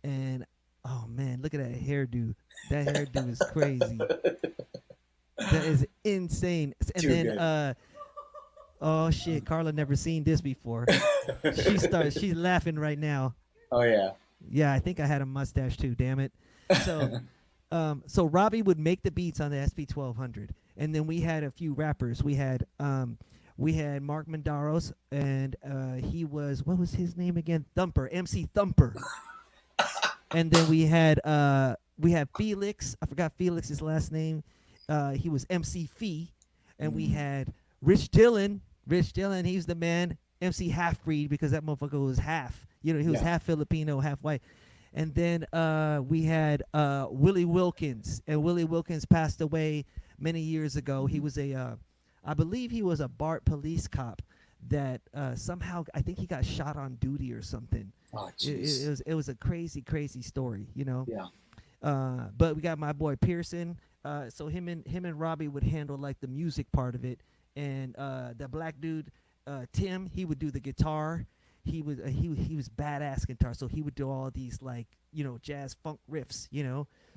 and oh man, look at that hairdo. That hairdo is crazy. That is insane. And Too then good. oh shit, Carla never seen this before. She's laughing right now. Oh yeah. Yeah, I think I had a mustache too, damn it. So so Robbie would make the beats on the SP1200. And then we had a few rappers. We had Mark Mandaros, and he was, what was his name again? Thumper, MC Thumper. And then we had Felix. I forgot Felix's last name. He was MC Fee. And we had Rich Dillon. Rich Dillon, he's the man. MC Half-Breed, because that motherfucker was half. He was half Filipino, half white. And then we had Willie Wilkins. And Willie Wilkins passed away many years ago. He was I believe he was a BART police cop that somehow, I think he got shot on duty or something. Oh, jeez. It was a crazy story, Yeah. But we got my boy Pearson. So him and Robbie would handle like the music part of it, and the black dude Tim, he would do the guitar. he was badass guitar, so he would do all these like jazz funk riffs,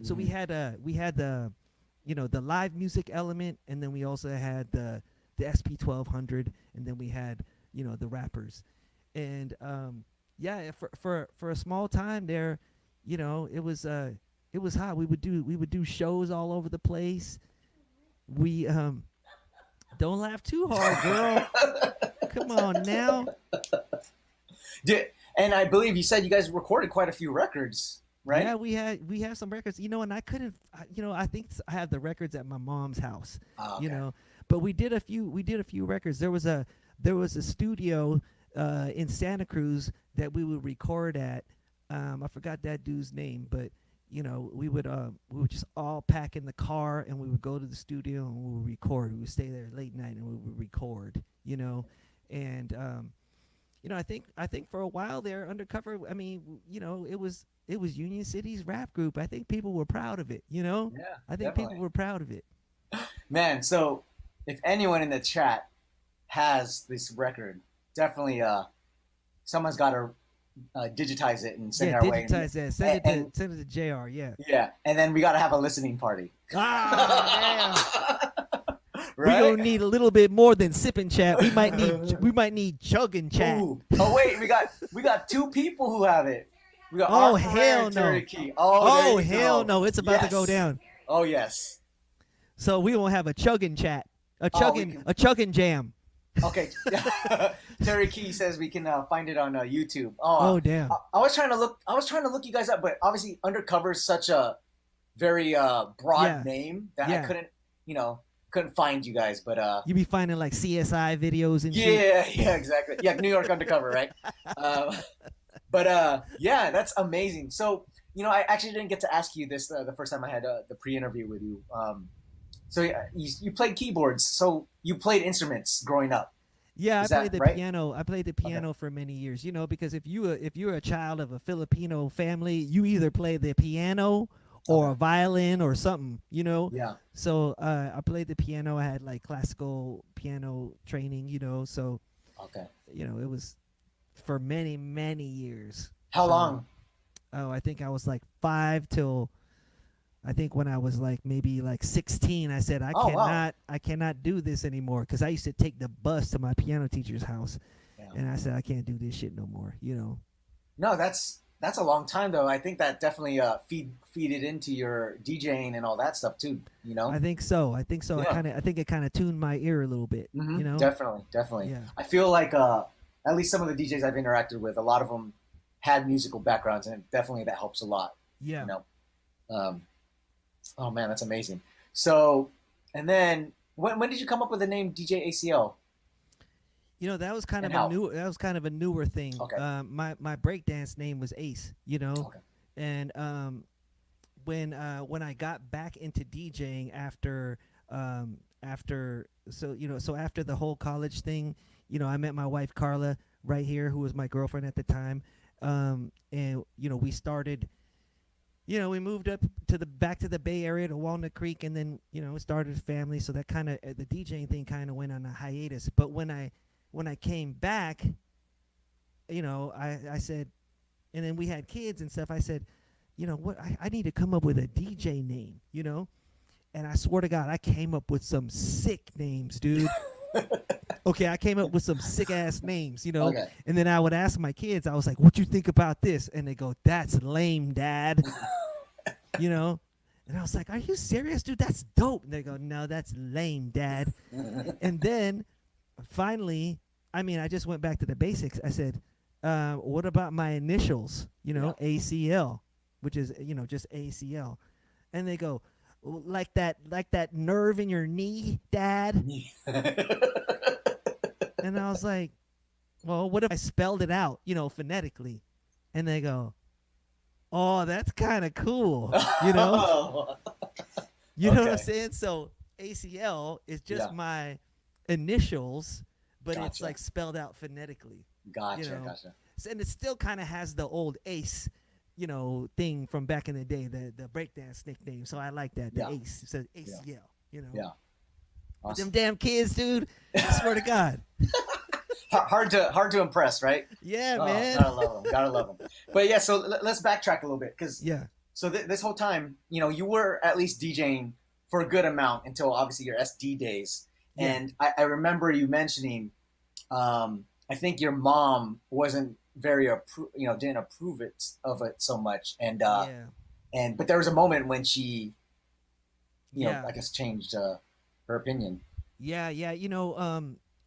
So we had the the live music element, and then we also had the SP1200, and then we had the rappers, and for a small time there, it was hot. We would do shows all over the place. We don't laugh too hard, girl. Come on now. And I believe you said you guys recorded quite a few records, right? Yeah, we had some records, and I couldn't, I think I have the records at my mom's house, Oh, okay. but we did a few records. There was a studio in Santa Cruz that we would record at. I forgot that dude's name, but we would just all pack in the car and we would go to the studio and we would record. We would stay there late night and we would record, and I think for a while there, Undercover, I mean, it was Union City's rap group. I think people were proud of it, Yeah, I think definitely. people were proud of it. Man, so if anyone in the chat has this record, definitely someone's got to digitize it and send it our way. Digitize that. Send it to JR. Yeah. Yeah, and then we got to have a listening party. Ah, damn. Right? We gonna need a little bit more than sipping chat. We might need chugging chat. Ooh. Oh wait, we got two people who have it. We got Oh, our hell friend, no. Turkey. Oh there you hell go. no! It's about to Yes. go down. Oh yes. So we won't have a chugging chat. A Oh, we chugging jam. Okay. Terry Key says we can find it on YouTube. Oh damn. I was trying to look you guys up, but obviously Undercover is such a very broad Yeah. name that Yeah. I couldn't find you guys. But You be finding like CSI videos and shit. yeah, exactly. Yeah, New York Undercover, right? But yeah, that's amazing. So I actually didn't get to ask you this the first time I had the pre-interview with you. So you played keyboards. So you played instruments growing up. Yeah, Is I that played the right? piano. I played the piano for many years. Because if you're a child of a Filipino family, you either play the piano or a violin or something. Yeah. So I played the piano. I had like classical piano training. So Okay. it was for many years. How So, long? Oh, I think I was like 5 till. I think when I was like maybe like 16, I said Oh, wow. I cannot do this anymore, because I used to take the bus to my piano teacher's house, Yeah. and I said I can't do this shit no more. No, that's a long time though. I think that definitely feed it into your DJing and all that stuff too. I think so. Yeah. I think it kind of tuned my ear a little bit. Mhm. Definitely. Yeah. I feel like at least some of the DJs I've interacted with, a lot of them had musical backgrounds, and definitely that helps a lot. Yeah. Oh man, that's amazing. So, and then when did you come up with the name DJ ACL? That was kind And of how? a newer thing. Okay. My breakdance name was Ace. Okay. And when I got back into DJing after the whole college thing, I met my wife Carla right here, who was my girlfriend at the time, and we started. We moved up back to the Bay Area to Walnut Creek, and then started a family. So that kind of the DJing thing kind of went on a hiatus. But when I came back, I said, and then we had kids and stuff. I said, what? I need to come up with a DJ name, And I swear to God, I came up with some sick names, dude. Okay, I came up with some sick ass names, Okay. And then I would ask my kids, I was like, "What you think about this?" And they go, "That's lame, Dad." And I was like, "Are you serious, dude? That's dope." And they go, "No, that's lame, Dad." And then finally, I just went back to the basics. I said, "What about my initials? ACL, which is just ACL." And they go, like that nerve in your knee, Dad." And I was like, "Well, what if I spelled it out, phonetically?" And they go, "Oh, that's kind of cool." You know what I'm saying? So ACL is just my initials, but it's like spelled out phonetically. Gotcha. And it still kind of has the old Ace, thing from back in the day, the breakdance nickname. So I like that. The Ace. It says ACL, Yeah. But them damn kids, dude. I swear to God. hard to impress, right? Yeah, Oh, man. gotta love them. But yeah, so let's backtrack a little bit, because Yeah. so this whole time, you were at least DJing for a good amount until obviously your SD days. Yeah. And I remember you mentioning, I think your mom wasn't very didn't approve of it so much, and but there was a moment when she, I guess changed her opinion. Yeah, yeah.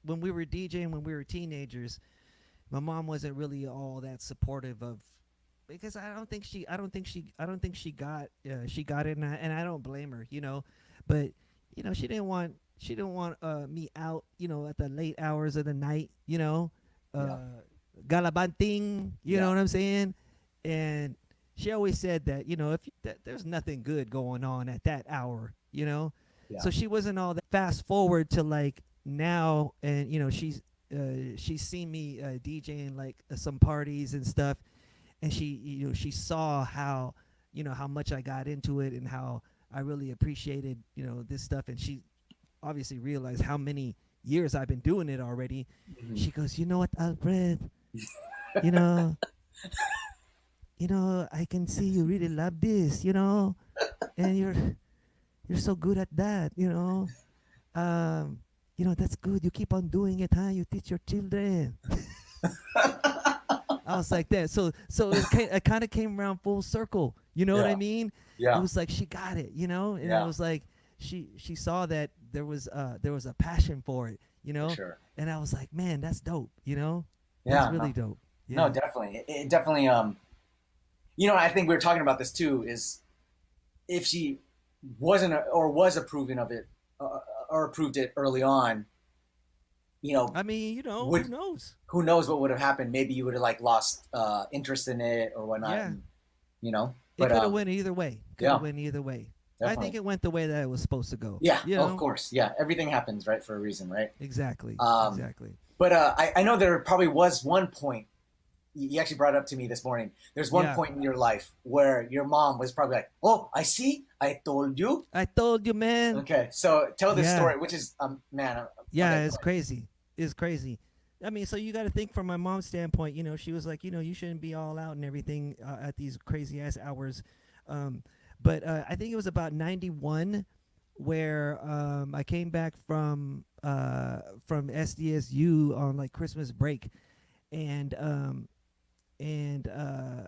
When we were DJing, when we were teenagers, my mom wasn't really all that supportive of, because I don't think she got it, and I don't blame her, but she didn't want me out, at the late hours of the night, galabanting, you know what I'm saying, and she always said that that there's nothing good going on at that hour, so she wasn't all that. Fast forward to like now, and she's seen me DJing like some parties and stuff, and she saw how how much I got into it and how I really appreciated this stuff, and she obviously realized how many years I've been doing it already. Mm-hmm. She goes, you know what, Alfred, I can see you really love this, and you're so good at that, that's good. You keep on doing it, huh? You teach your children. I was like that. So it kind of came around full circle. You know what I mean? Yeah. It was like she got it, and it was like she saw that there was a passion for it, For sure. And I was like, man, that's dope, Yeah, that's really dope. Yeah. No, definitely. It definitely. I think we were talking about this too. Is if she wasn't or was approving of it, or approved it early on, I mean, who knows? Who knows what would have happened? Maybe you would have like lost interest in it or whatnot. Yeah. And, but it could have went either way. Went either way. Definitely. I think it went the way that it was supposed to go. Yeah, of course. Yeah, everything happens right for a reason, right? Exactly. Exactly. But I know there probably was one point. You actually brought it up to me this morning. There's one point in your life where your mom was probably like, "Oh, I see. I told you. I told you, man." Okay, so tell this story, which is man. It's crazy. It's crazy. I mean, so you got to think from my mom's standpoint. She was like, you shouldn't be all out and everything at these crazy ass hours. But I think it was about 91 where I came back from SDSU on like Christmas break, and in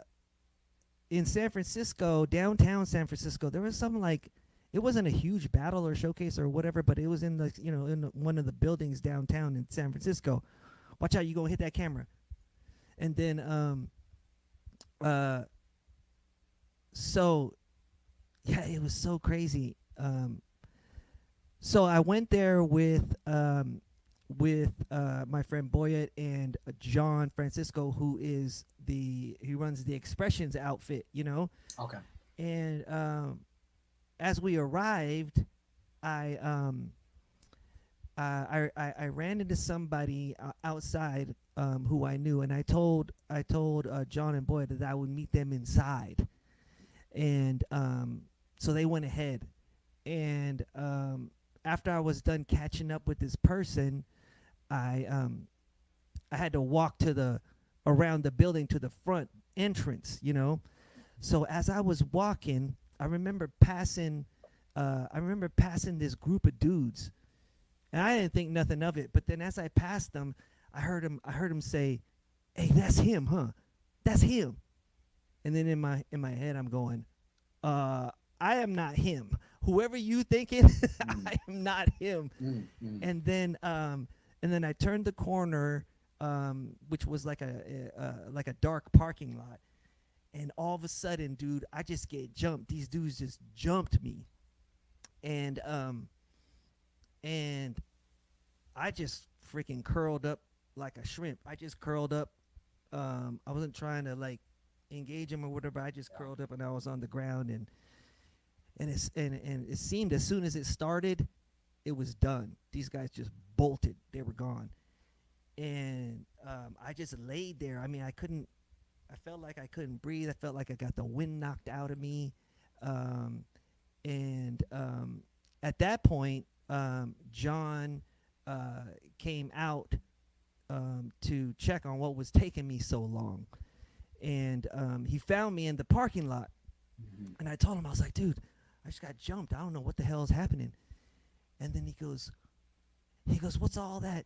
San Francisco, downtown San Francisco, there was some like, it wasn't a huge battle or showcase or whatever, but it was in the in one of the buildings downtown in San Francisco. Watch out, you gonna hit that camera. And then so yeah, it was so crazy. So I went there with my friend Boyet and John Francisco, who runs the Expressions outfit, Okay. And as we arrived, I ran into somebody outside who I knew, and I told John and Boyet that I would meet them inside, and so they went ahead, and after I was done catching up with this person, I had to walk around the building to the front entrance, So as I was walking, I remember passing this group of dudes, and I didn't think nothing of it. But then as I passed them, I heard him say, "Hey, that's him, huh? That's him." And then in my head, I'm going, "I am not him. Whoever you thinking, I am not him." And then I turned the corner, which was like a dark parking lot, and all of a sudden, dude, I just get jumped. These dudes just jumped me, and I just freaking curled up like a shrimp. I just curled up. I wasn't trying to like engage him or whatever. I just curled up and I was on the ground, and it seemed as soon as it started, it was done. These guys just bolted. They were gone. And I just laid there. I mean, I felt like I couldn't breathe. I felt like I got the wind knocked out of me. And at that point, John came out to check on what was taking me so long. And he found me in the parking lot. And I told him, I was like, dude, I just got jumped. I don't know what the hell is happening. And then he goes, what's all that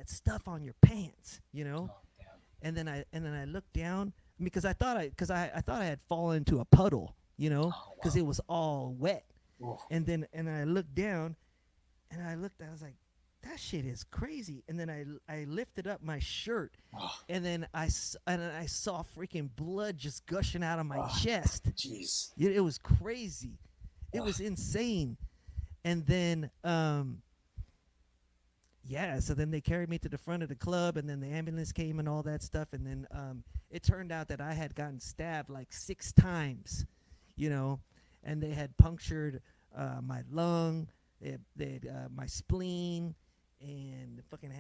stuff on your pants, you know? Oh, damn. And then I looked down because I thought I had fallen into a puddle, you know, because it was all wet. Oof. And I looked down, and I was like, that shit is crazy. And then I lifted up my shirt, and then I saw freaking blood just gushing out of my chest. Jeez. It was crazy. It was insane. And then so then they carried me to the front of the club, and then the ambulance came and all that stuff. And then it turned out that I had gotten stabbed like 6 times, you know, and they had punctured my lung, they had my spleen, and fucking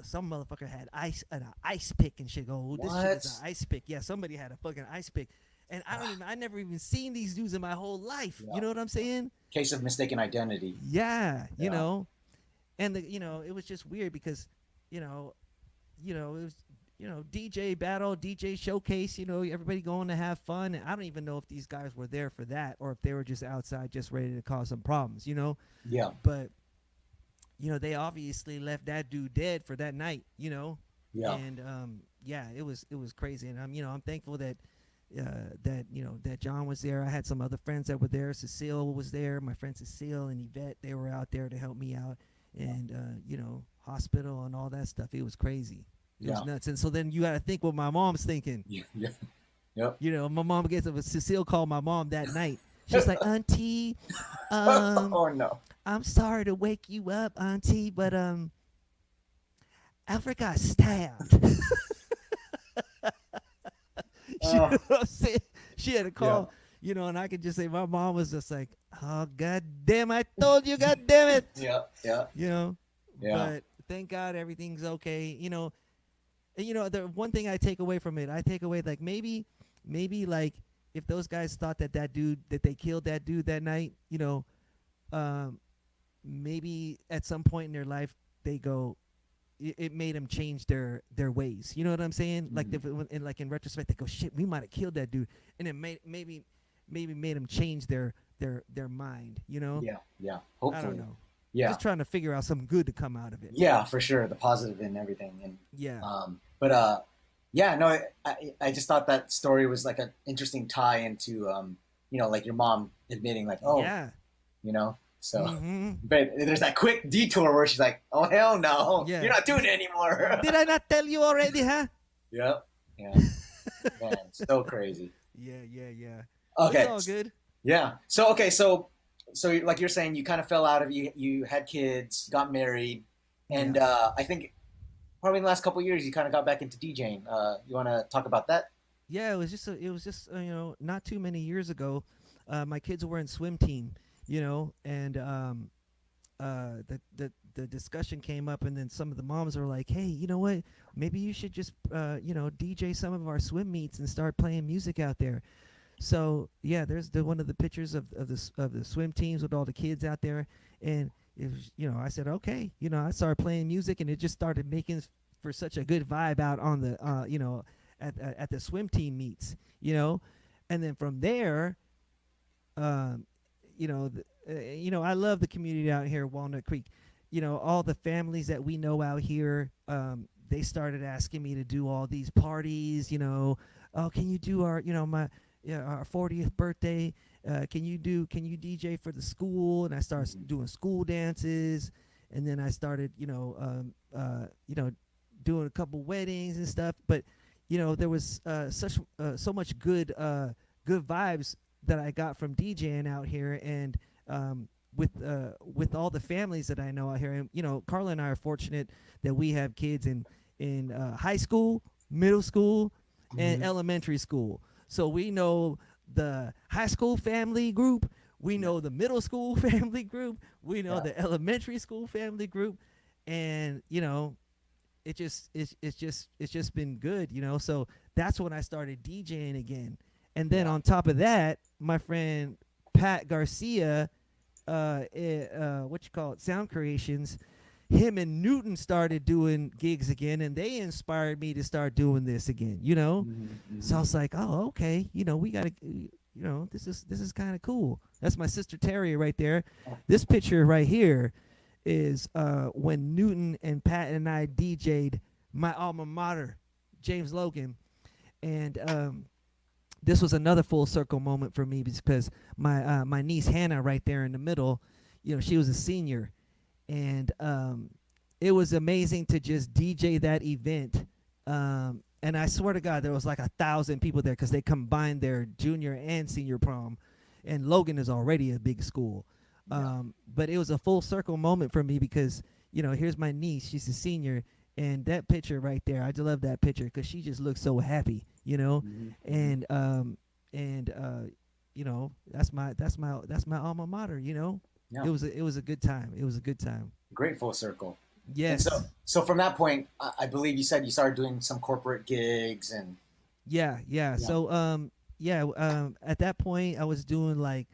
some motherfucker had an ice pick and shit. Go, this shit is an ice pick. Yeah, somebody had a fucking ice pick. And I never even seen these dudes in my whole life. You know what I'm saying? Case of mistaken identity. Yeah, you know. And it was just weird because, it was, DJ battle, DJ showcase, everybody going to have fun. And I don't even know if these guys were there for that or if they were just outside just ready to cause some problems, Yeah. But, they obviously left that dude dead for that night, Yeah. And it was crazy. And I'm thankful that that John was there. I had some other friends that were there. Cecile was there. My friend Cecile and Yvette, they were out there to help me out. And hospital and all that stuff. It was crazy. It was nuts. And so then you got to think what my mom's thinking. Yeah. Yep. My mom gets up. Cecile called my mom that night. She's like, Auntie, oh no, I'm sorry to wake you up, Auntie, but Alfred got stabbed. She had to call. And I could just say my mom was just like, oh, God damn, I told you, God damn it. Yeah. But thank God everything's okay. The one thing I take away from it, like maybe like if those guys thought that they killed that dude that night, maybe at some point in their life they go, it made them change their ways. You know what I'm saying? Mm-hmm. Like in retrospect, they go, shit, we might have killed that dude. And it maybe made them change their mind, Yeah. Hopefully. I don't know. Yeah. Just trying to figure out something good to come out of it. Yeah, for sure. The positive and everything. And I just thought that story was like an interesting tie into like your mom admitting like, so but there's that quick detour where she's like, oh hell no, you're not doing it anymore. Did I not tell you already, huh? Yep. Yeah. Man, so crazy. Yeah. Okay. It's all good. Yeah. So like you're saying, you kind of fell out of you had kids, got married, and I think probably in the last couple of years you kind of got back into DJing. You want to talk about that? Yeah, it was just not too many years ago. My kids were in swim team, and the discussion came up, and then some of the moms were like, hey, you know what? Maybe you should just DJ some of our swim meets and start playing music out there. So there's one of the pictures of the swim teams with all the kids out there, and it was, I said, okay, I started playing music, and it just started making for such a good vibe out on the at the swim team meets, and then from there, I love the community out here, Walnut Creek. All the families that we know out here, they started asking me to do all these parties. Oh, can you do our our 40th birthday? Can you DJ for the school? And I started doing school dances, and then I started doing a couple weddings and stuff. But there was so much good vibes that I got from DJing out here, and with all the families that I know out here. And Carla and I are fortunate that we have kids in high school, middle school, and elementary school. So we know the high school family group, we know the middle school family group, we know the elementary school family group, and it's just been good, So that's when I started DJing again. And then on top of that, my friend Pat Garcia, Sound Creations, him and Newton started doing gigs again, and they inspired me to start doing this again. So I was like, oh, okay, we gotta, this is kind of cool. That's my sister Terry right there. This picture right here is when Newton and Pat and I DJ'd my alma mater, James Logan, and this was another full circle moment for me because my niece Hannah right there in the middle, she was a senior, and it was amazing to just DJ that event. And I swear to God, there was like 1,000 people there because they combined their junior and senior prom, and Logan is already a big school. But it was a full circle moment for me because here's my niece, she's a senior, and that picture right there, I just love that picture because she just looks so happy, and that's my alma mater, It was a good time. It was a good time. Great full circle. Yes. And so from that point, I believe you said you started doing some corporate gigs and. Yeah. So at that point I was doing like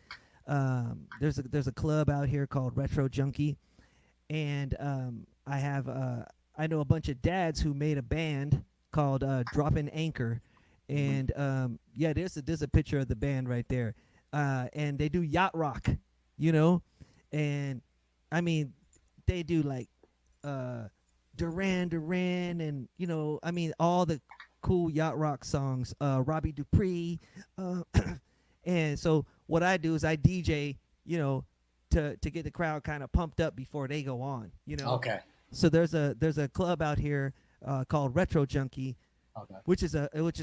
there's a club out here called Retro Junkie, and I know a bunch of dads who made a band called Droppin' Anchor, and there's a picture of the band right there, and they do yacht rock, and I mean they do like Duran and all the cool yacht rock songs, Robbie Dupree, and so what I do is I DJ, to get the crowd kind of pumped up before they go on, Okay. So there's a club out here called Retro Junkie, Okay. which is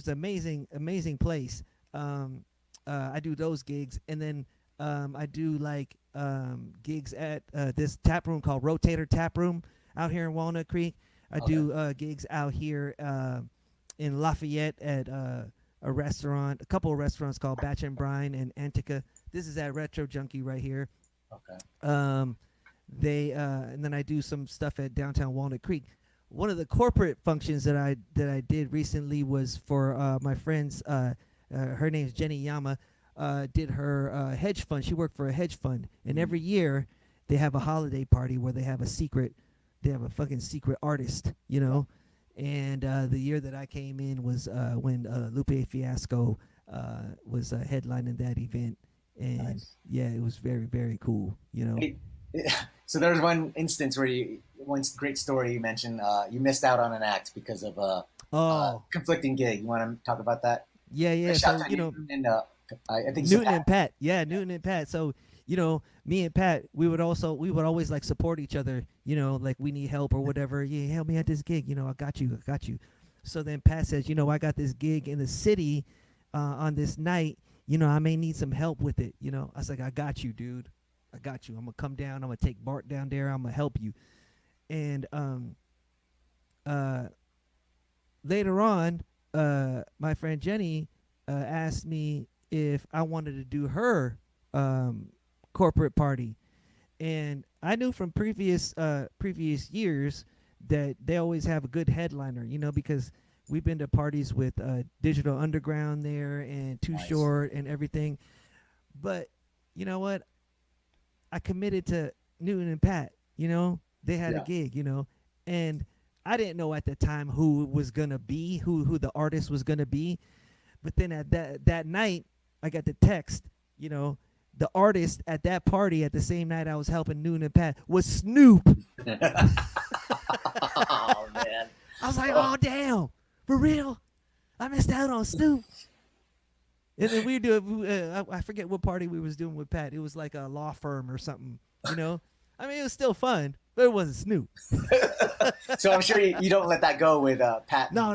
amazing place. I do those gigs, and then I do like gigs at this tap room called Rotator Tap Room out here in Walnut Creek. I do gigs out here in Lafayette at a couple of restaurants called Batch and Brine and Antica. This is at Retro Junkie right here. Okay. And then I do some stuff at downtown Walnut Creek. One of the corporate functions that I did recently was for my friends. Her name's Jenny Yama. Did her hedge fund. She worked for a hedge fund, and every year they have a holiday party where they have a fucking secret artist, And the year that I came in was when Lupe Fiasco was headlining that event, and nice. Yeah, it was very, very cool, So there was one instance where one great story you mentioned. You missed out on an act because of a conflicting gig. You want to talk about that? Yeah. So Newton and, I think Newton and Pat. Yeah, Newton and Pat. So me and Pat, we would always like support each other. Like we need help or whatever. Yeah, help me at this gig. I got you. So then Pat says, I got this gig in the city on this night. I may need some help with it. I was like, I got you, dude. I got you. I'm gonna come down. I'm gonna take Bart down there. I'm gonna help you. And later on, my friend Jenny asked me if I wanted to do her corporate party, and I knew from previous years that they always have a good headliner, because we've been to parties with Digital Underground there and Too Nice. Short and everything. But you know what? I committed to Newton and Pat. They had a gig, and I didn't know at the time who it was gonna be, who the artist was gonna be. But then at that night, I got the text, the artist at that party at the same night I was helping Newton and Pat was Snoop. Oh man! I was like, oh damn, for real? I missed out on Snoop. And then we do. I forget what party we was doing with Pat. It was like a law firm or something. I mean, it was still fun, but it wasn't Snoop. So I'm sure you don't let that go with Pat. No.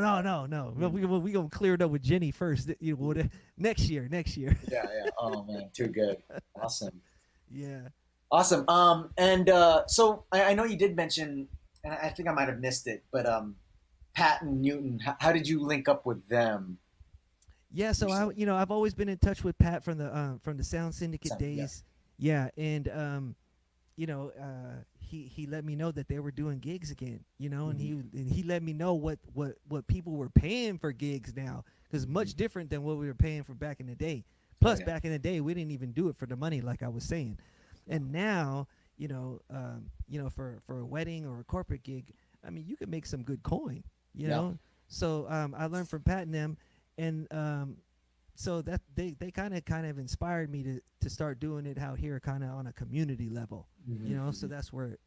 We gonna clear it up with Jenny first. Next year. Yeah. Oh man, too good. Awesome. Yeah. Awesome. So I know you did mention, and I think I might have missed it, but Pat and Newton, how did you link up with them? Yeah, so I've always been in touch with Pat from the Sound Syndicate days. Yeah, and he let me know that they were doing gigs again, and he let me know what people were paying for gigs now, because much different than what we were paying for back in the day. Plus, back in the day, we didn't even do it for the money, like I was saying. And now, for a wedding or a corporate gig, I mean, you could make some good coin, you Yeah. know. So I learned from Pat and them, and so that they kind of inspired me to start doing it out here, kind of on a community level, you know. So that's where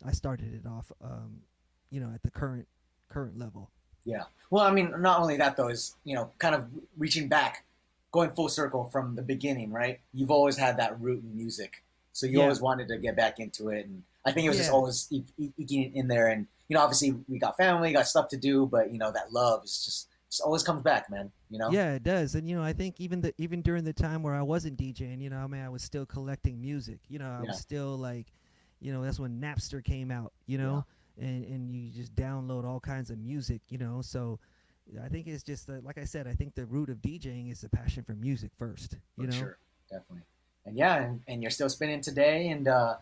I started it off, at the current level. Yeah. Well, I mean, not only that though, is kind of reaching back, going full circle from the beginning, right? You've always had that root in music, so you Yeah. always wanted to get back into it, and I think it was just Yeah. always eking in there. And obviously we got family, got stuff to do, but that love is just always comes back, man. Yeah, it does. And I think even during the time where I wasn't DJing, I mean, I was still collecting music. I Yeah. was still like, that's when Napster came out, and you just download all kinds of music, So I think it's just like I said, I think the root of DJing is the passion for music first, For sure, definitely. And yeah, and you're still spinning today. And I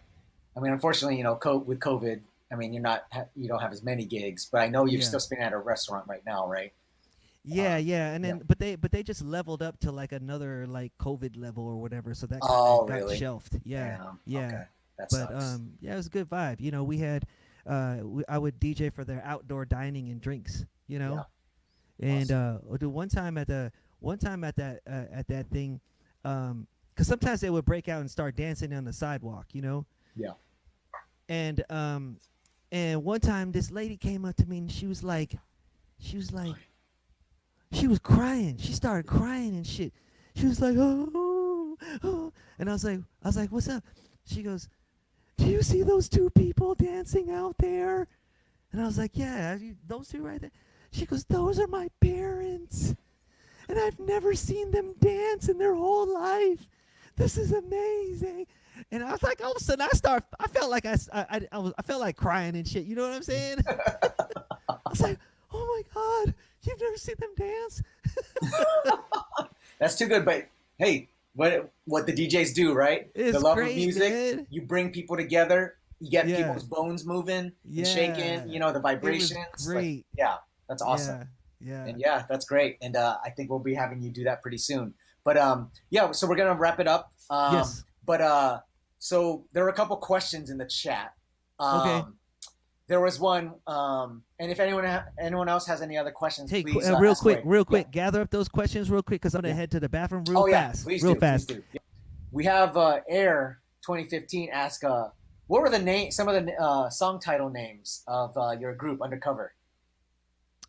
mean, unfortunately, with COVID, I mean, you don't have as many gigs, but I know you're Yeah. still spinning at a restaurant right now, right? Yeah, and then but they just leveled up to like another like COVID level or whatever, so that kind Oh, of got really? shelved. Yeah, Damn. yeah. Okay. That But sucks. yeah, it was a good vibe. We had I would DJ for their outdoor dining and drinks. And the one time at that thing, because sometimes they would break out and start dancing on the sidewalk. Yeah. And one time this lady came up to me and she was crying. She started crying and shit. She was like, oh. And I was like, what's up? She goes, do you see those two people dancing out there? And I was like, yeah, those two right there. She goes, those are my parents. And I've never seen them dance in their whole life. This is amazing. And I was like, all of a sudden I felt like I felt like crying and shit. You know what I'm saying? I was like, oh my God, you've never seen them dance? That's too good. But hey, what the DJs do, right? It's the love great, of music. man. You bring people together. You get Yeah. people's bones moving Yeah. and shaking. The vibrations. It was Like, great. yeah, that's awesome. Yeah. And yeah, that's great. And I think we'll be having you do that pretty soon. But yeah, so we're gonna wrap it up. Yes. But so there were a couple questions in the chat. Okay. There was one, and if anyone else has any other questions, Hey, please real ask quick, away. gather up those questions real quick because I'm gonna head to the bathroom real Oh yeah, fast. please real do. fast. Please do. Yeah. We have Air 2015 ask, what were some of the song title names of your group Undercover?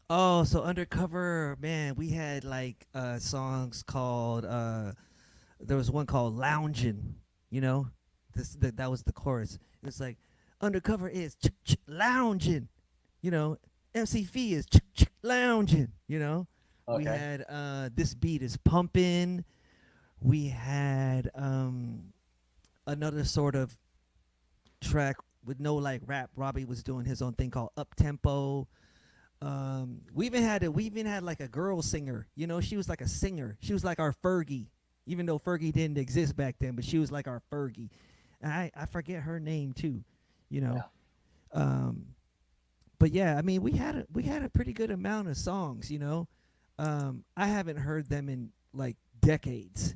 Oh, so Undercover, man, we had like songs called there was one called Loungin', that was the chorus. It was like Undercover is lounging, MC Fee is lounging, Okay. We had This Beat is Pumping. We had another sort of track with no like rap. Robbie was doing his own thing called Up Tempo. We even had like a girl singer. She was like a singer. She was like our Fergie, even though Fergie didn't exist back then. But she was like our Fergie. And I forget her name too. Yeah. But yeah, I mean, we had a pretty good amount of songs. I haven't heard them in like decades.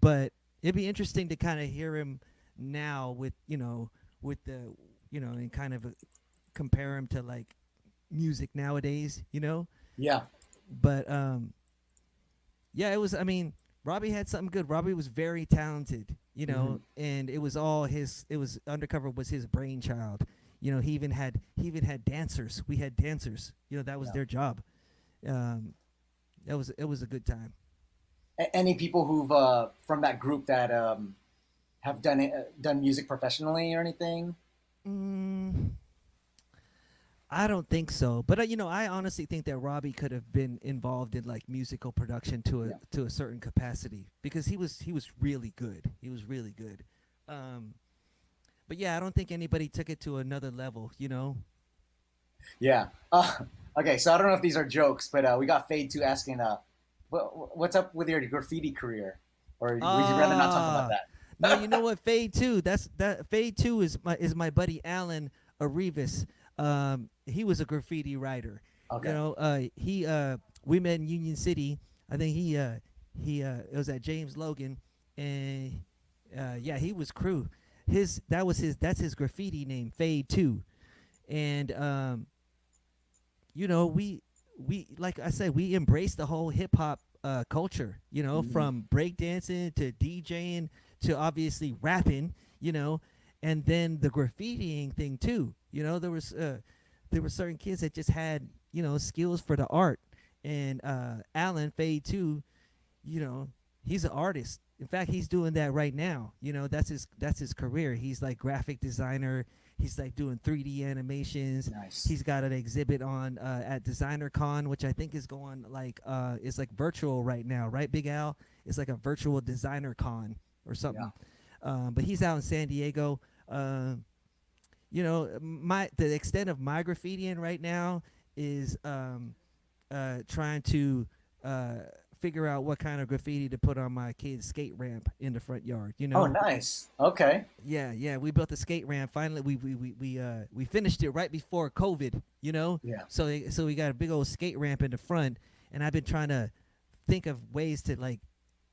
But it'd be interesting to kind of hear him now with the and kind of compare him to like music nowadays. Yeah. But yeah, it was. I mean, Robbie had something good. Robbie was very talented, and it was all his. It was Undercover was his brainchild. He even had dancers. We had dancers. That was their job. It was a good time. Any people who've from that group that have done music professionally or anything? I don't think so, but I honestly think that Robbie could have been involved in like musical production to a certain capacity because he was really good. He was really good. But yeah, I don't think anybody took it to another level. Yeah. Okay, so I don't know if these are jokes, but we got Fade 2 asking, what's up with your graffiti career? Or would you rather not talk about that? No, you know what? Fade 2. Fade 2 is my buddy Alan Arribas. He was a graffiti writer. Okay. We met in Union City. I think it was at James Logan, and Yeah, he was crew. That's his graffiti name, Fade 2. And you know, we like I said, we embraced the whole hip hop culture, you know, from breakdancing to DJing to obviously rapping, you know, and then the graffitiing thing too. You know, there were certain kids that just had, you know, skills for the art. And Alan Fade 2, you know, he's an artist. In fact, he's doing that right now. You know, that's his career. He's like graphic designer. He's like doing 3D animations. Nice. He's got an exhibit on at Designer Con, which I think is going like it's like virtual right now, right, Big Al? It's like a virtual designer con or something. Yeah. But he's out in San Diego. You know, the extent of my graffitiing right now is trying to figure out what kind of graffiti to put on my kid's skate ramp in the front yard. You know. Oh, nice. Okay. Yeah. We built a skate ramp. Finally, we finished it right before COVID. You know. Yeah. So we got a big old skate ramp in the front, and I've been trying to think of ways to like,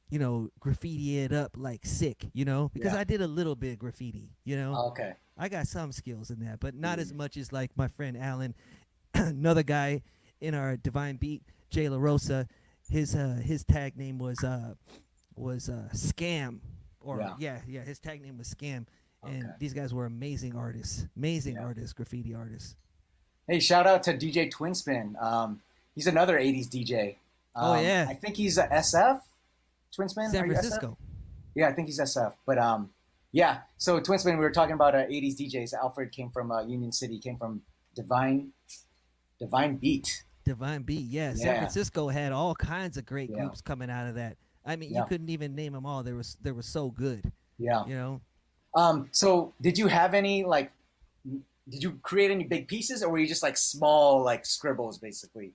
you know, graffiti it up like sick. You know, because I did a little bit of graffiti. You know. Okay. I got some skills in that, but not as much as like my friend Alan, another guy in our Divine Beat, Jay La Rosa. His tag name was Scam, or his tag name was Scam, and these guys were amazing artists, graffiti artists. Hey, shout out to DJ Twinspin. He's another '80s DJ. Oh yeah, I think he's a SF. Twinspin, San Francisco. Yeah, I think he's SF. But yeah. So Twinspin, we were talking about '80s DJs. Alfred came from Union City. Came from Divine Beat. Divine Beat, yeah. San Francisco had all kinds of great groups coming out of that. I mean, you couldn't even name them all. They were so good. Yeah. You know. So did you have any did you create any big pieces, or were you just like small like scribbles basically?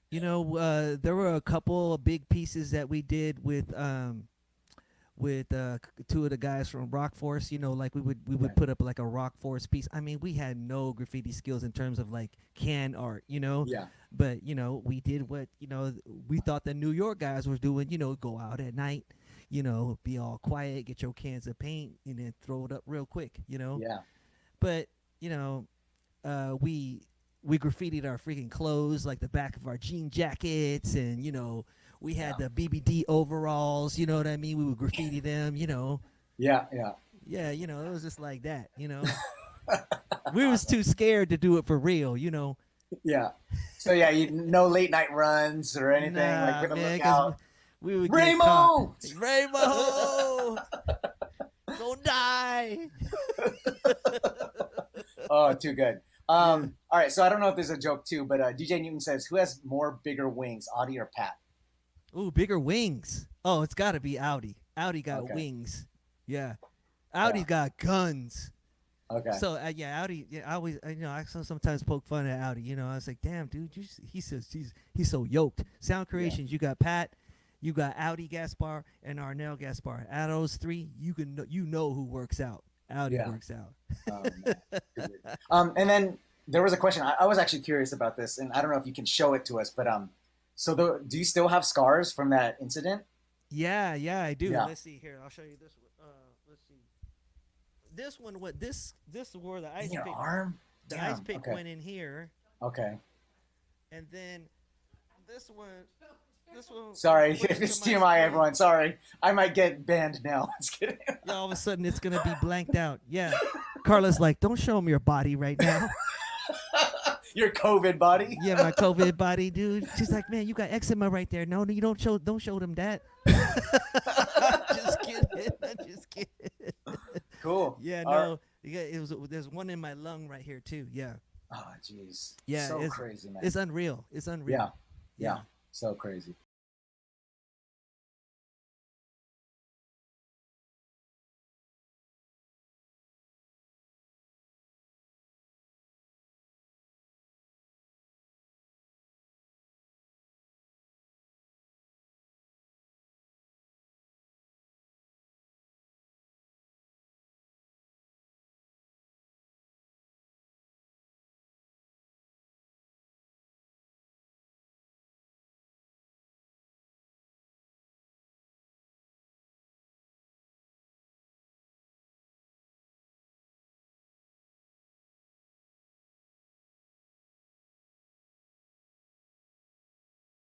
You know, there were a couple of big pieces that we did with two of the guys from Rock Force. You know, like we would put up like a Rock Force piece. I mean, we had no graffiti skills in terms of like can art, you know. Yeah. But you know, we did what, you know, we thought the New York guys were doing. You know, go out at night, you know, be all quiet, get your cans of paint, and then throw it up real quick. You know. Yeah. But you know, we graffitied our freaking clothes, like the back of our jean jackets, and you know. We had the BBD overalls, you know what I mean? We would graffiti them, you know. Yeah. Yeah, you know, it was just like that, you know. We was too scared to do it for real, you know. Yeah. So yeah, no late night runs or anything like with a lookout. We would Ramo! Ramo! Go die! Oh, too good. All right, so I don't know if there's a joke too, but DJ Newton says, who has more bigger wings, Audi or Pat? Ooh, bigger wings. Oh, it's got to be Audi. Audi got wings. Yeah. Audi got guns. Okay. So, Audi, I sometimes poke fun at Audi. You know, I was like, damn, dude, he says he's so yoked. Sound Creations, you got Pat, you got Audi Gaspar, and Arnell Gaspar. Out of those three, you know who works out. Audi works out. And then there was a question. I was actually curious about this, and I don't know if you can show it to us, but so do you still have scars from that incident? Yeah, I do. Yeah. Let's see here. I'll show you this one. Let's see. This one, this is where the ice in your pick, arm? the ice pick went in here. Okay. And then this one. Sorry, if it's TMI, everyone. Sorry, I might get banned now. Just kidding. Yeah, all of a sudden it's gonna be blanked out. Yeah. Carla's like, don't show him your body right now. Your COVID body. Yeah, my COVID body, dude. She's like, man, you got eczema right there. No, you don't show them that. Just kidding. Cool. Yeah, no. There's one in my lung right here too. Yeah. Oh, jeez. Yeah, so it's crazy, man. It's unreal. Yeah. So crazy.